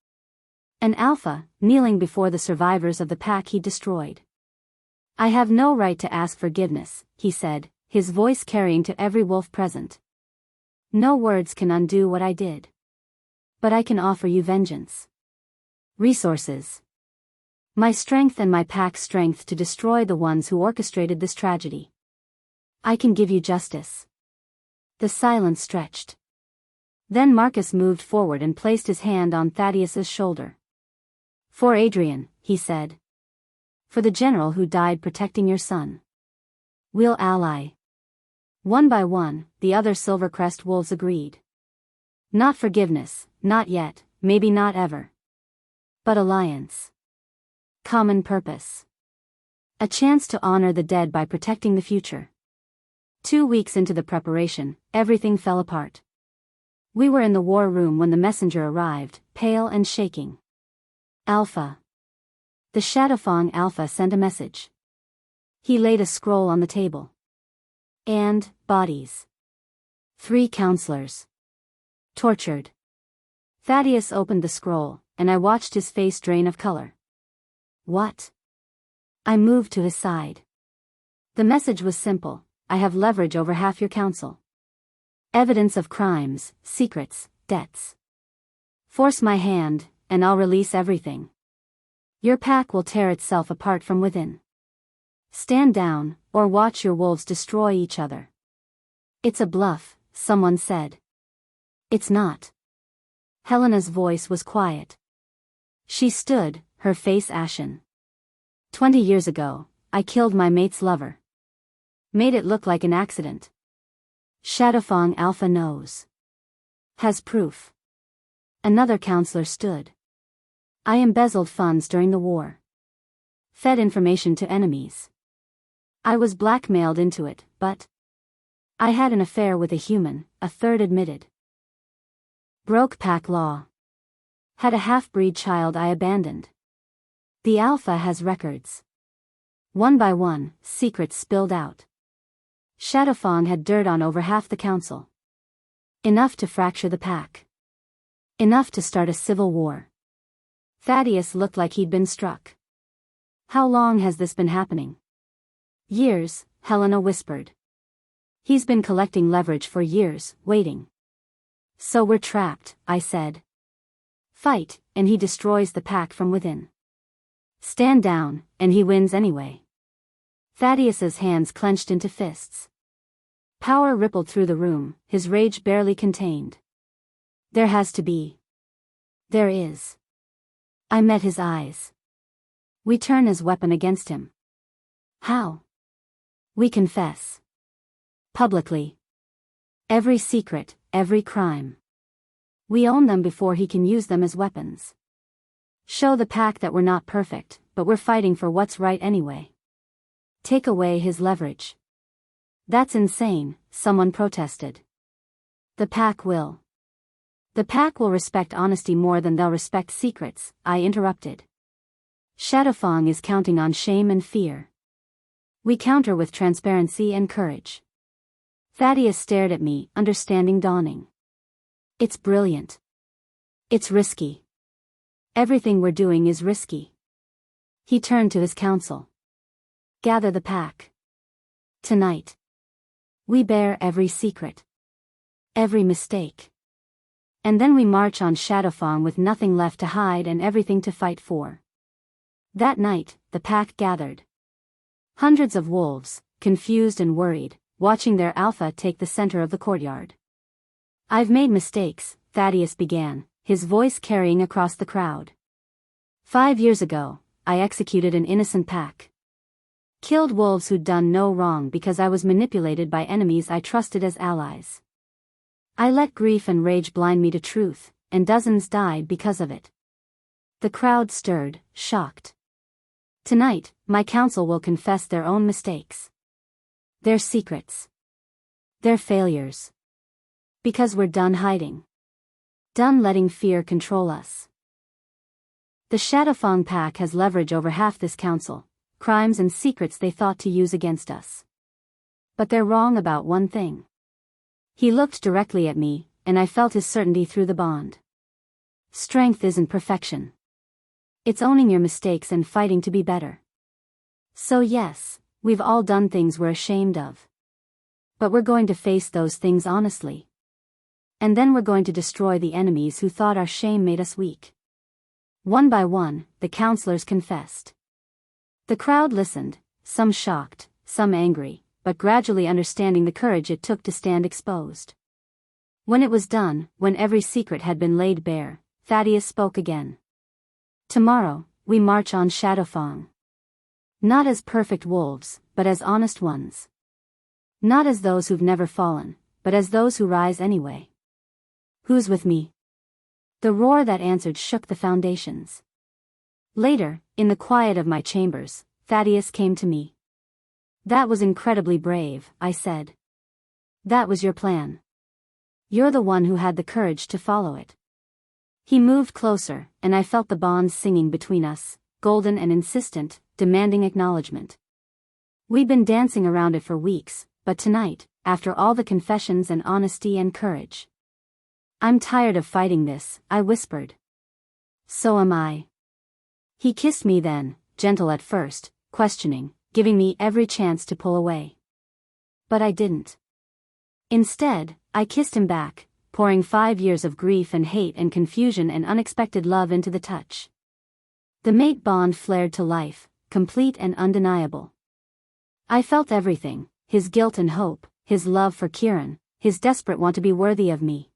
An alpha, kneeling before the survivors of the pack he destroyed. I have no right to ask forgiveness, he said, his voice carrying to every wolf present. No words can undo what I did. But I can offer you vengeance. Resources. My strength and my pack's strength to destroy the ones who orchestrated this tragedy. I can give you justice. The silence stretched. Then Marcus moved forward and placed his hand on Thaddeus's shoulder. For Adrian, he said. For the general who died protecting your son. We'll ally. One by one, the other Silvercrest wolves agreed. Not forgiveness, not yet, maybe not ever. But alliance. Common purpose. A chance to honor the dead by protecting the future. 2 weeks into the preparation, everything fell apart. We were in the war room when the messenger arrived, pale and shaking. Alpha. The Shadowfang Alpha sent a message. He laid a scroll on the table. And, bodies. 3 counselors. Tortured. Thaddeus opened the scroll, and I watched his face drain of color. What? I moved to his side. The message was simple. I have leverage over half your council. Evidence of crimes, secrets, debts. Force my hand, and I'll release everything. Your pack will tear itself apart from within. Stand down, or watch your wolves destroy each other. It's a bluff, someone said. It's not. Helena's voice was quiet. She stood, her face ashen. 20 years ago, I killed my mate's lover. Made it look like an accident. Shadowfang Alpha knows. Has proof. Another counselor stood. I embezzled funds during the war. Fed information to enemies. I was blackmailed into it, but I had an affair with a human, a third admitted. Broke pack law. Had a half-breed child I abandoned. The Alpha has records. One by one, secrets spilled out. Shadowfang had dirt on over half the council. Enough to fracture the pack. Enough to start a civil war. Thaddeus looked like he'd been struck. How long has this been happening? Years, Helena whispered. He's been collecting leverage for years, waiting. So we're trapped, I said. Fight, and he destroys the pack from within. Stand down, and he wins anyway. Thaddeus's hands clenched into fists. Power rippled through the room, his rage barely contained. There has to be. There is. I met his eyes. We turn his weapon against him. How? We confess. Publicly. Every secret, every crime. We own them before he can use them as weapons. Show the pack that we're not perfect, but we're fighting for what's right anyway. Take away his leverage. That's insane, someone protested. The pack will. The pack will respect honesty more than they'll respect secrets, I interrupted. Shadowfang is counting on shame and fear. We counter with transparency and courage. Thaddeus stared at me, understanding dawning. It's brilliant. It's risky. Everything we're doing is risky. He turned to his council. Gather the pack. Tonight. We bear every secret. Every mistake. And then we march on Shadowfang with nothing left to hide and everything to fight for. That night, the pack gathered. Hundreds of wolves, confused and worried, watching their alpha take the center of the courtyard. I've made mistakes, Thaddeus began, his voice carrying across the crowd. 5 years ago, I executed an innocent pack. Killed wolves who'd done no wrong because I was manipulated by enemies I trusted as allies. I let grief and rage blind me to truth, and dozens died because of it. The crowd stirred, shocked. Tonight, my council will confess their own mistakes. Their secrets. Their failures. Because we're done hiding. Done letting fear control us. The Shadowfang pack has leverage over half this council, crimes and secrets they thought to use against us. But they're wrong about one thing. He looked directly at me, and I felt his certainty through the bond. Strength isn't perfection. It's owning your mistakes and fighting to be better. So yes, we've all done things we're ashamed of. But we're going to face those things honestly. And then we're going to destroy the enemies who thought our shame made us weak. One by one, the counselors confessed. The crowd listened, some shocked, some angry, but gradually understanding the courage it took to stand exposed. When it was done, when every secret had been laid bare, Thaddeus spoke again. Tomorrow, we march on Shadowfang. Not as perfect wolves, but as honest ones. Not as those who've never fallen, but as those who rise anyway. Who's with me? The roar that answered shook the foundations. Later, in the quiet of my chambers, Thaddeus came to me. That was incredibly brave, I said. That was your plan. You're the one who had the courage to follow it. He moved closer, and I felt the bonds singing between us, golden and insistent, demanding acknowledgement. We'd been dancing around it for weeks, but tonight, after all the confessions and honesty and courage. I'm tired of fighting this, I whispered. So am I. He kissed me then, gentle at first, questioning, giving me every chance to pull away. But I didn't. Instead, I kissed him back, pouring 5 years of grief and hate and confusion and unexpected love into the touch. The mate bond flared to life, complete and undeniable. I felt everything, his guilt and hope, his love for Kieran, his desperate want to be worthy of me.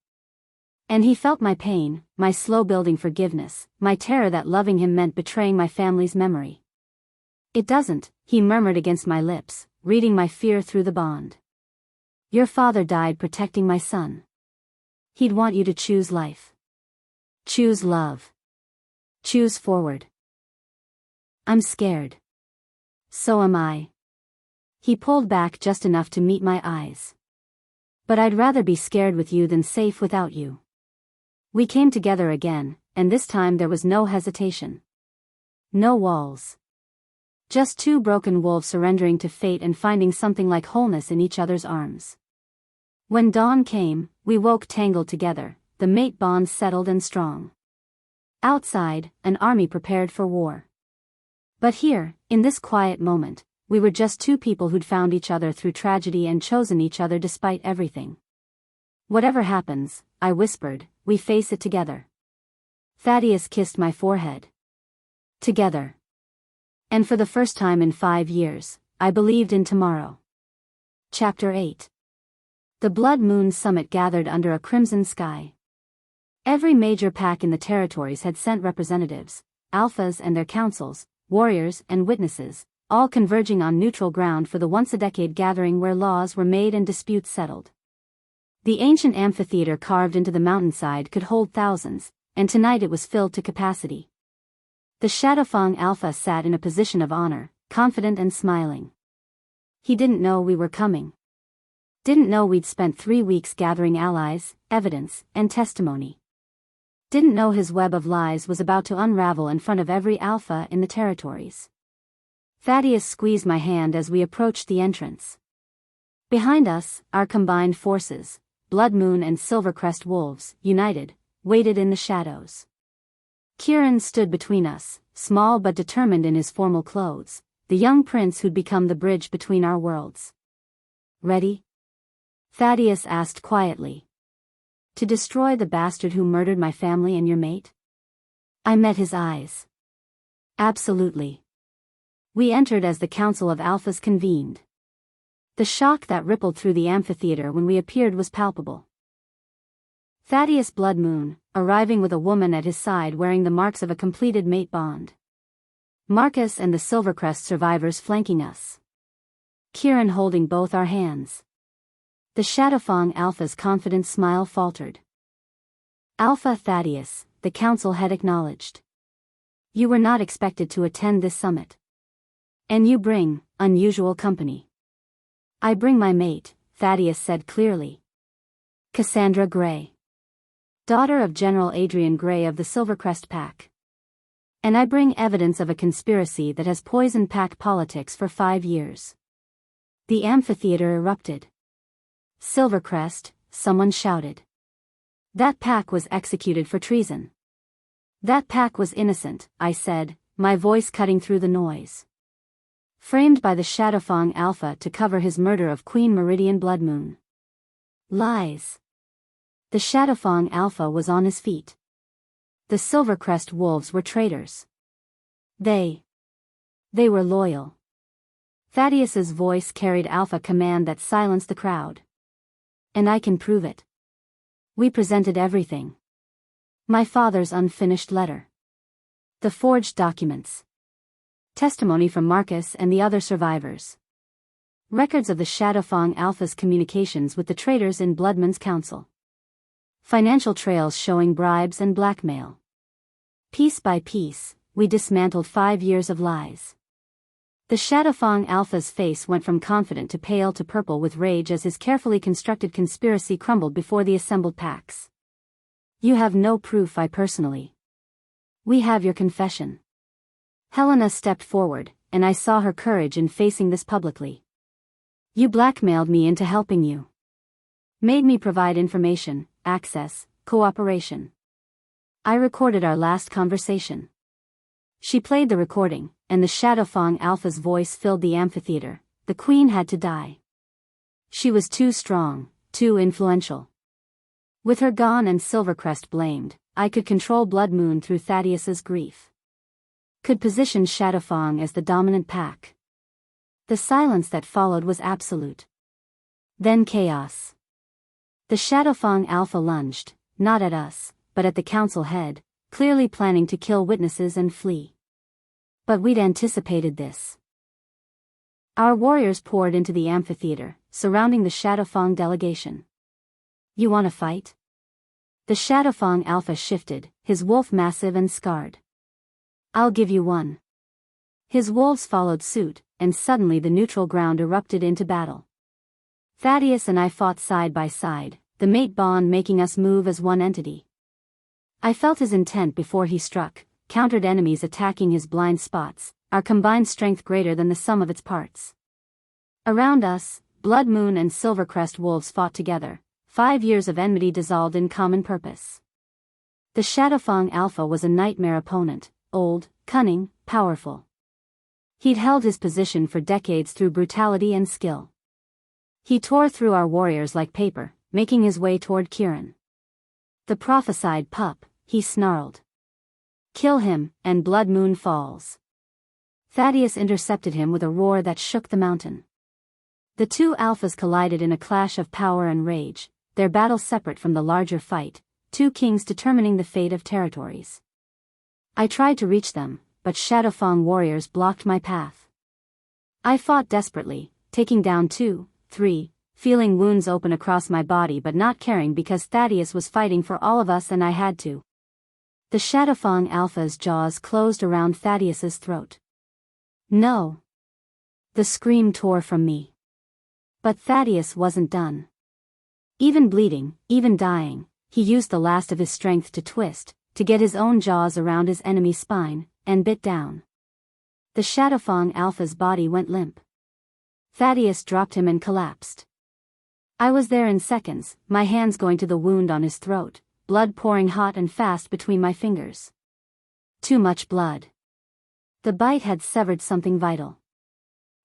And he felt my pain, my slow-building forgiveness, my terror that loving him meant betraying my family's memory. It doesn't, he murmured against my lips, reading my fear through the bond. Your father died protecting my son. He'd want you to choose life. Choose love. Choose forward. I'm scared. So am I. He pulled back just enough to meet my eyes. But I'd rather be scared with you than safe without you. We came together again, and this time there was no hesitation. No walls. Just two broken wolves surrendering to fate and finding something like wholeness in each other's arms. When dawn came, we woke tangled together, the mate bond settled and strong. Outside, an army prepared for war. But here, in this quiet moment, we were just two people who'd found each other through tragedy and chosen each other despite everything. Whatever happens, I whispered, we face it together. Thaddeus kissed my forehead. Together. And for the first time in 5 years, I believed in tomorrow. Chapter 8. The Blood Moon Summit gathered under a crimson sky. Every major pack in the territories had sent representatives, alphas and their councils, warriors and witnesses, all converging on neutral ground for the once-a-decade gathering where laws were made and disputes settled. The ancient amphitheater carved into the mountainside could hold thousands, and tonight it was filled to capacity. The Shadowfang Alpha sat in a position of honor, confident and smiling. He didn't know we were coming. Didn't know we'd spent 3 weeks gathering allies, evidence, and testimony. Didn't know his web of lies was about to unravel in front of every alpha in the territories. Thaddeus squeezed my hand as we approached the entrance. Behind us, our combined forces, Blood Moon and Silvercrest Wolves, united, waited in the shadows. Kieran stood between us, small but determined in his formal clothes, the young prince who'd become the bridge between our worlds. Ready? Thaddeus asked quietly. To destroy the bastard who murdered my family and your mate? I met his eyes. Absolutely. We entered as the Council of Alphas convened. The shock that rippled through the amphitheater when we appeared was palpable. Thaddeus Blood Moon, arriving with a woman at his side wearing the marks of a completed mate bond. Marcus and the Silvercrest survivors flanking us. Kieran holding both our hands. The Shadowfang Alpha's confident smile faltered. Alpha Thaddeus, the council had acknowledged. You were not expected to attend this summit. And you bring unusual company. I bring my mate, Thaddeus said clearly. Cassandra Gray. Daughter of General Adrian Gray of the Silvercrest Pack. And I bring evidence of a conspiracy that has poisoned pack politics for 5 years. The amphitheater erupted. Silvercrest, someone shouted. That pack was executed for treason. That pack was innocent, I said, my voice cutting through the noise. Framed by the Shadowfang Alpha to cover his murder of Queen Meridian Blood Moon. Lies. The Shadowfang Alpha was on his feet. The Silvercrest Wolves were traitors. They were loyal. Thaddeus's voice carried alpha command that silenced the crowd. And I can prove it. We presented everything. My father's unfinished letter. The forged documents. Testimony from Marcus and the other survivors. Records of the Shadowfang Alpha's communications with the traitors in Bloodman's council. Financial trails showing bribes and blackmail. Piece by piece, we dismantled 5 years of lies. The Shadowfang Alpha's face went from confident to pale to purple with rage as his carefully constructed conspiracy crumbled before the assembled packs. You have no proof I personally. We have your confession. Helena stepped forward, and I saw her courage in facing this publicly. You blackmailed me into helping you. Made me provide information, access, cooperation. I recorded our last conversation. She played the recording, and the Shadowfang Alpha's voice filled the amphitheater. The queen had to die. She was too strong, too influential. With her gone and Silvercrest blamed, I could control Blood Moon through Thaddeus's grief. Could position Shadowfang as the dominant pack. The silence that followed was absolute. Then chaos. The Shadowfang Alpha lunged, not at us, but at the council head, clearly planning to kill witnesses and flee. But we'd anticipated this. Our warriors poured into the amphitheater, surrounding the Shadowfang delegation. You want to fight? The Shadowfang Alpha shifted, his wolf massive and scarred. I'll give you one. His wolves followed suit, and suddenly the neutral ground erupted into battle. Thaddeus and I fought side by side, the mate bond making us move as one entity. I felt his intent before he struck, countered enemies attacking his blind spots, our combined strength greater than the sum of its parts. Around us, Blood Moon and Silvercrest Wolves fought together, 5 years of enmity dissolved in common purpose. The Shadowfang Alpha was a nightmare opponent, old, cunning, powerful. He'd held his position for decades through brutality and skill. He tore through our warriors like paper, making his way toward Kieran. The prophesied pup, he snarled. Kill him, and Blood Moon falls. Thaddeus intercepted him with a roar that shook the mountain. The two alphas collided in a clash of power and rage, their battle separate from the larger fight, two kings determining the fate of territories. I tried to reach them, but Shadowfang warriors blocked my path. I fought desperately, taking down 2, 3, feeling wounds open across my body but not caring because Thaddeus was fighting for all of us and I had to. The Shadowfang Alpha's jaws closed around Thaddeus's throat. No! The scream tore from me. But Thaddeus wasn't done. Even bleeding, even dying, he used the last of his strength to twist, to get his own jaws around his enemy's spine, and bit down. The Shadowfang Alpha's body went limp. Thaddeus dropped him and collapsed. I was there in seconds, my hands going to the wound on his throat, blood pouring hot and fast between my fingers. Too much blood. The bite had severed something vital.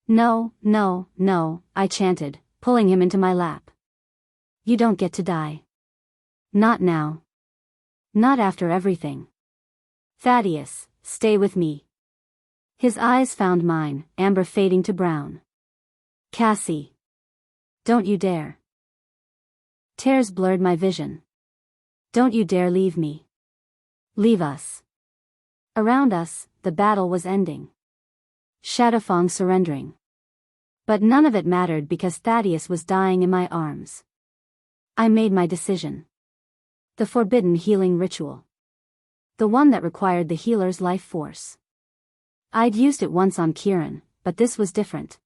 No, no, no, I chanted, pulling him into my lap. You don't get to die. Not now. Not after everything. Thaddeus, stay with me. His eyes found mine, amber fading to brown. Cassie. Don't you dare. Tears blurred my vision. Don't you dare leave me. Leave us. Around us, the battle was ending. Shadowfang surrendering. But none of it mattered because Thaddeus was dying in my arms. I made my decision. The forbidden healing ritual. The one that required the healer's life force. I'd used it once on Kieran, but this was different.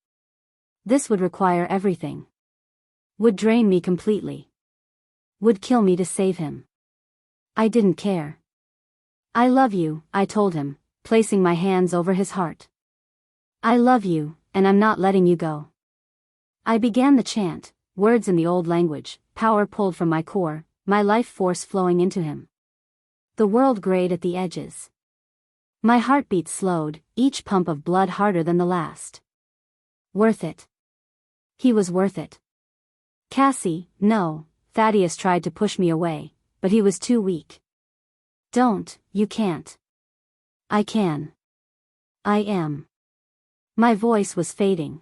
This would require everything. Would drain me completely. Would kill me to save him. I didn't care. I love you, I told him, placing my hands over his heart. I love you, and I'm not letting you go. I began the chant, words in the old language, power pulled from my core, my life force flowing into him. The world grayed at the edges. My heartbeat slowed, each pump of blood harder than the last. Worth it. He was worth it. Cassie, no, Thaddeus tried to push me away, but he was too weak. Don't, you can't. I can. I am. My voice was fading.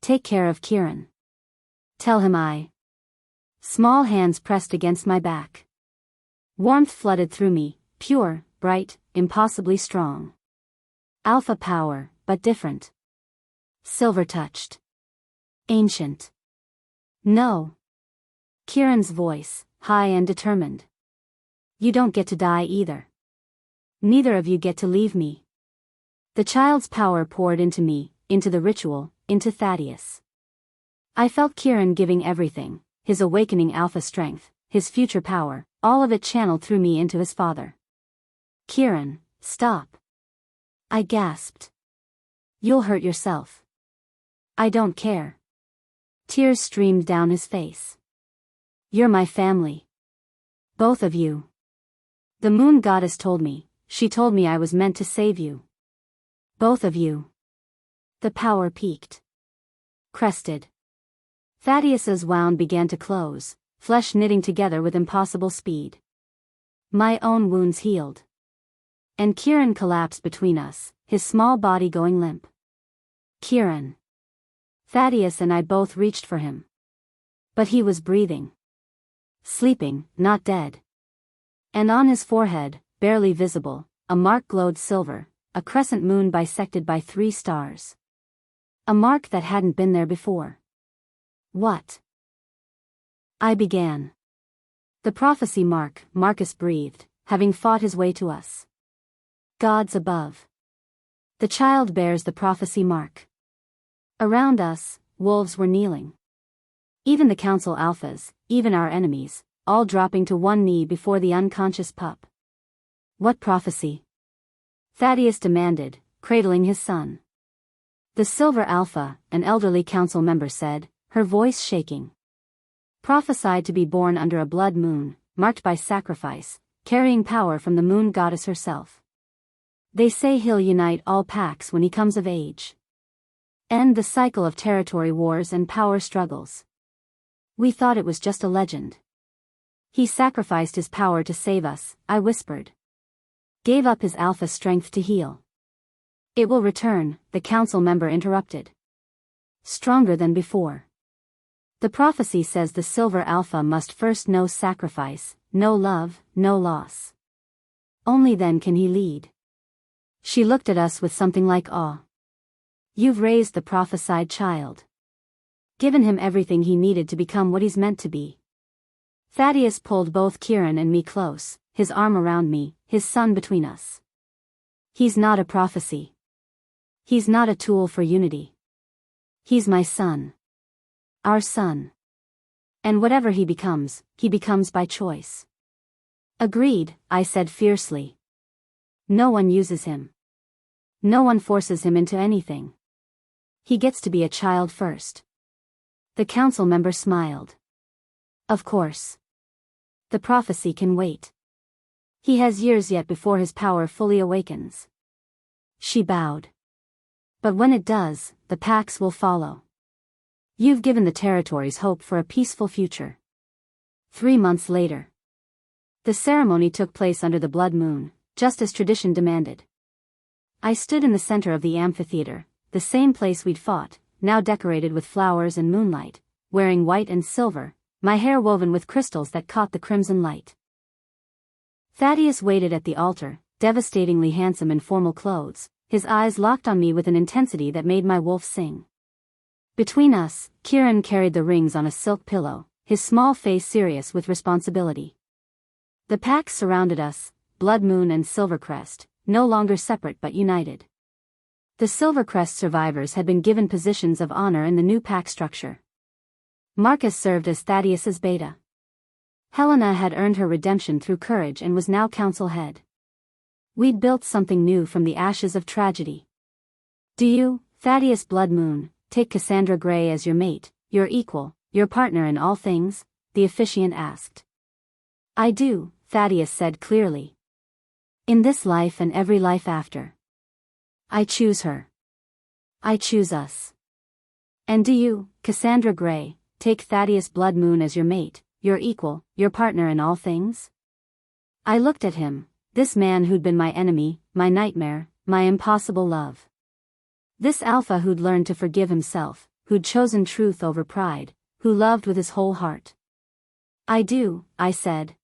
Take care of Kieran. Tell him I. Small hands pressed against my back. Warmth flooded through me, pure, bright, impossibly strong. Alpha power, but different. Silver touched. Ancient. No. Kieran's voice, high and determined. You don't get to die either. Neither of you get to leave me. The child's power poured into me, into the ritual, into Thaddeus. I felt Kieran giving everything, his awakening alpha strength, his future power, all of it channeled through me into his father. Kieran, stop. I gasped. You'll hurt yourself. I don't care. Tears streamed down his face. You're my family. Both of you. The moon goddess told me, she told me I was meant to save you. Both of you. The power peaked. Crested. Thaddeus's wound began to close, flesh knitting together with impossible speed. My own wounds healed. And Kieran collapsed between us, his small body going limp. Kieran. Thaddeus and I both reached for him. But he was breathing. Sleeping, not dead. And on his forehead, barely visible, a mark glowed silver, a crescent moon bisected by 3 stars. A mark that hadn't been there before. What? I began. The prophecy mark, Marcus breathed, having fought his way to us. Gods above. The child bears the prophecy mark. Around us, wolves were kneeling. Even the council alphas, even our enemies, all dropping to one knee before the unconscious pup. What prophecy? Thaddeus demanded, cradling his son. The silver alpha, an elderly council member said, her voice shaking. Prophesied to be born under a blood moon, marked by sacrifice, carrying power from the moon goddess herself. They say he'll unite all packs when he comes of age. End the cycle of territory wars and power struggles. We thought it was just a legend. He sacrificed his power to save us, I whispered. Gave up his alpha strength to heal. It will return, the council member interrupted. Stronger than before. The prophecy says the silver alpha must first know sacrifice, know love, know loss. Only then can he lead. She looked at us with something like awe. You've raised the prophesied child. Given him everything he needed to become what he's meant to be. Thaddeus pulled both Kieran and me close, his arm around me, his son between us. He's not a prophecy. He's not a tool for unity. He's my son. Our son. And whatever he becomes by choice. Agreed, I said fiercely. No one uses him. No one forces him into anything. He gets to be a child first. The council member smiled. Of course. The prophecy can wait. He has years yet before his power fully awakens. She bowed. But when it does, the packs will follow. You've given the territories hope for a peaceful future. 3 months later. The ceremony took place under the blood moon, just as tradition demanded. I stood in the center of the amphitheater, the same place we'd fought, now decorated with flowers and moonlight, wearing white and silver, my hair woven with crystals that caught the crimson light. Thaddeus waited at the altar, devastatingly handsome in formal clothes, his eyes locked on me with an intensity that made my wolf sing. Between us, Kieran carried the rings on a silk pillow, his small face serious with responsibility. The packs surrounded us, Blood Moon and Silvercrest, no longer separate but united. The Silvercrest survivors had been given positions of honor in the new pack structure. Marcus served as Thaddeus's beta. Helena had earned her redemption through courage and was now council head. We'd built something new from the ashes of tragedy. Do you, Thaddeus Blood Moon, take Cassandra Gray as your mate, your equal, your partner in all things? The officiant asked. I do, Thaddeus said clearly. In this life and every life after. I choose her. I choose us. And do you, Cassandra Gray, take Thaddeus Blood Moon as your mate, your equal, your partner in all things? I looked at him, this man who'd been my enemy, my nightmare, my impossible love. This alpha who'd learned to forgive himself, who'd chosen truth over pride, who loved with his whole heart. I do, I said.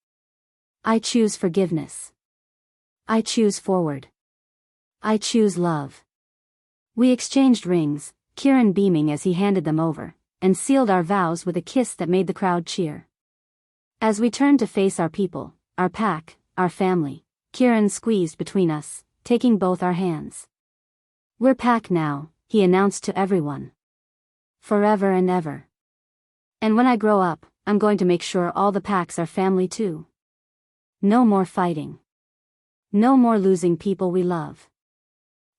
I choose forgiveness. I choose forward. I choose love. We exchanged rings, Kieran beaming as he handed them over, and sealed our vows with a kiss that made the crowd cheer. As we turned to face our people, our pack, our family, Kieran squeezed between us, taking both our hands. We're pack now, he announced to everyone. Forever and ever. And when I grow up, I'm going to make sure all the packs are family too. No more fighting. No more losing people we love.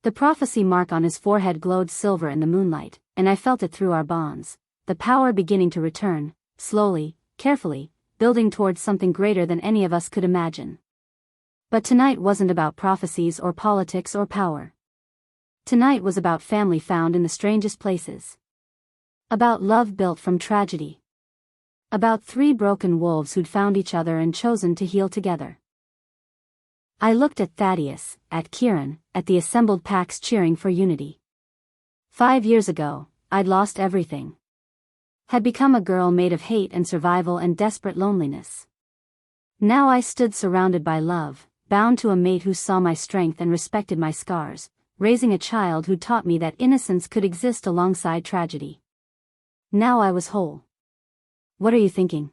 The prophecy mark on his forehead glowed silver in the moonlight, and I felt it through our bonds, the power beginning to return, slowly, carefully, building towards something greater than any of us could imagine. But tonight wasn't about prophecies or politics or power. Tonight was about family found in the strangest places. About love built from tragedy. About 3 broken wolves who'd found each other and chosen to heal together. I looked at Thaddeus, at Kieran, at the assembled packs cheering for unity. 5 years ago, I'd lost everything. Had become a girl made of hate and survival and desperate loneliness. Now I stood surrounded by love, bound to a mate who saw my strength and respected my scars, raising a child who taught me that innocence could exist alongside tragedy. Now I was whole. What are you thinking?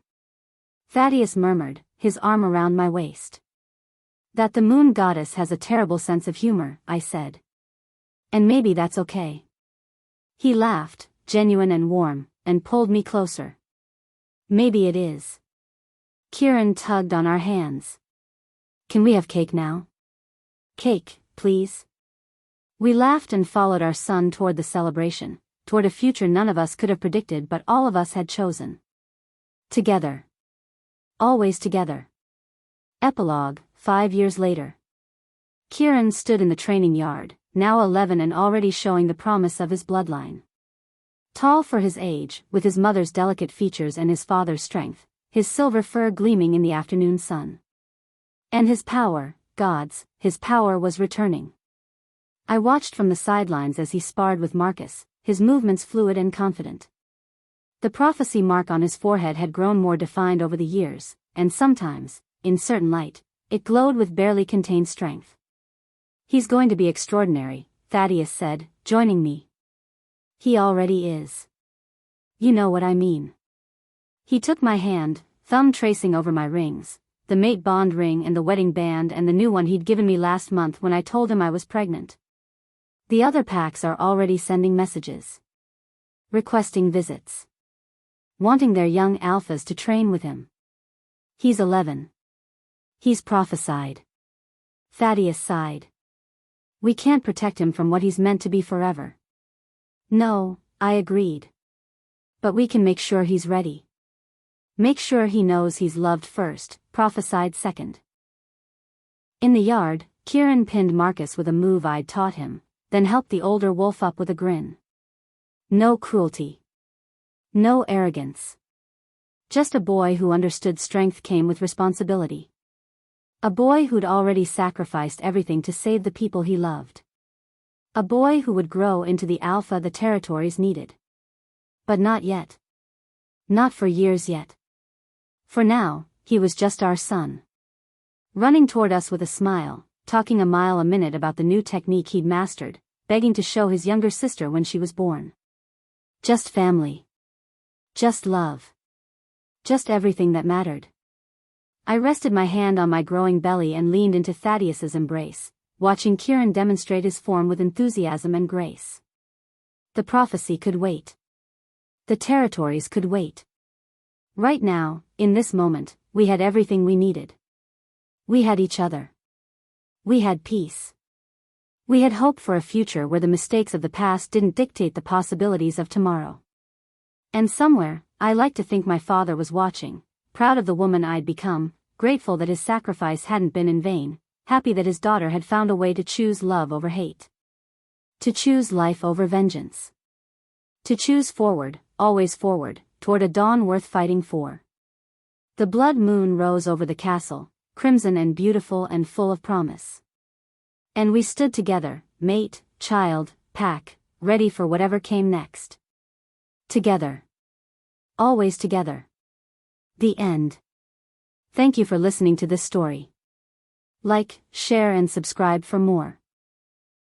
Thaddeus murmured, his arm around my waist. That the moon goddess has a terrible sense of humor, I said. And maybe that's okay. He laughed, genuine and warm, and pulled me closer. Maybe it is. Kieran tugged on our hands. Can we have cake now? Cake, please. We laughed and followed our son toward the celebration, toward a future none of us could have predicted but all of us had chosen. Together. Always together. Epilogue, 5 years later. Kieran stood in the training yard, now 11 and already showing the promise of his bloodline. Tall for his age, with his mother's delicate features and his father's strength, his silver fur gleaming in the afternoon sun. And his power, God's, his power was returning. I watched from the sidelines as he sparred with Marcus, his movements fluid and confident. The prophecy mark on his forehead had grown more defined over the years, and sometimes, in certain light, it glowed with barely contained strength. "He's going to be extraordinary," Thaddeus said, joining me. "He already is. You know what I mean." He took my hand, thumb tracing over my rings, the mate bond ring and the wedding band and the new one he'd given me last month when I told him I was pregnant. "The other packs are already sending messages. Requesting visits. Wanting their young alphas to train with him. He's 11. He's prophesied." Thaddeus sighed. "We can't protect him from what he's meant to be forever." "No," I agreed. "But we can make sure he's ready. Make sure he knows he's loved first, prophesied second." In the yard, Kieran pinned Marcus with a move I'd taught him, then helped the older wolf up with a grin. No cruelty. No arrogance. Just a boy who understood strength came with responsibility. A boy who'd already sacrificed everything to save the people he loved. A boy who would grow into the alpha the territories needed. But not yet. Not for years yet. For now, he was just our son. Running toward us with a smile, talking a mile a minute about the new technique he'd mastered, begging to show his younger sister when she was born. Just family. Just love. Just everything that mattered. I rested my hand on my growing belly and leaned into Thaddeus's embrace, watching Kieran demonstrate his form with enthusiasm and grace. The prophecy could wait. The territories could wait. Right now, in this moment, we had everything we needed. We had each other. We had peace. We had hope for a future where the mistakes of the past didn't dictate the possibilities of tomorrow. And somewhere, I like to think my father was watching, proud of the woman I'd become, grateful that his sacrifice hadn't been in vain, happy that his daughter had found a way to choose love over hate. To choose life over vengeance. To choose forward, always forward, toward a dawn worth fighting for. The blood moon rose over the castle, crimson and beautiful and full of promise. And we stood together, mate, child, pack, ready for whatever came next. Together. Always together. The end. Thank you for listening to this story. Like, share and subscribe for more.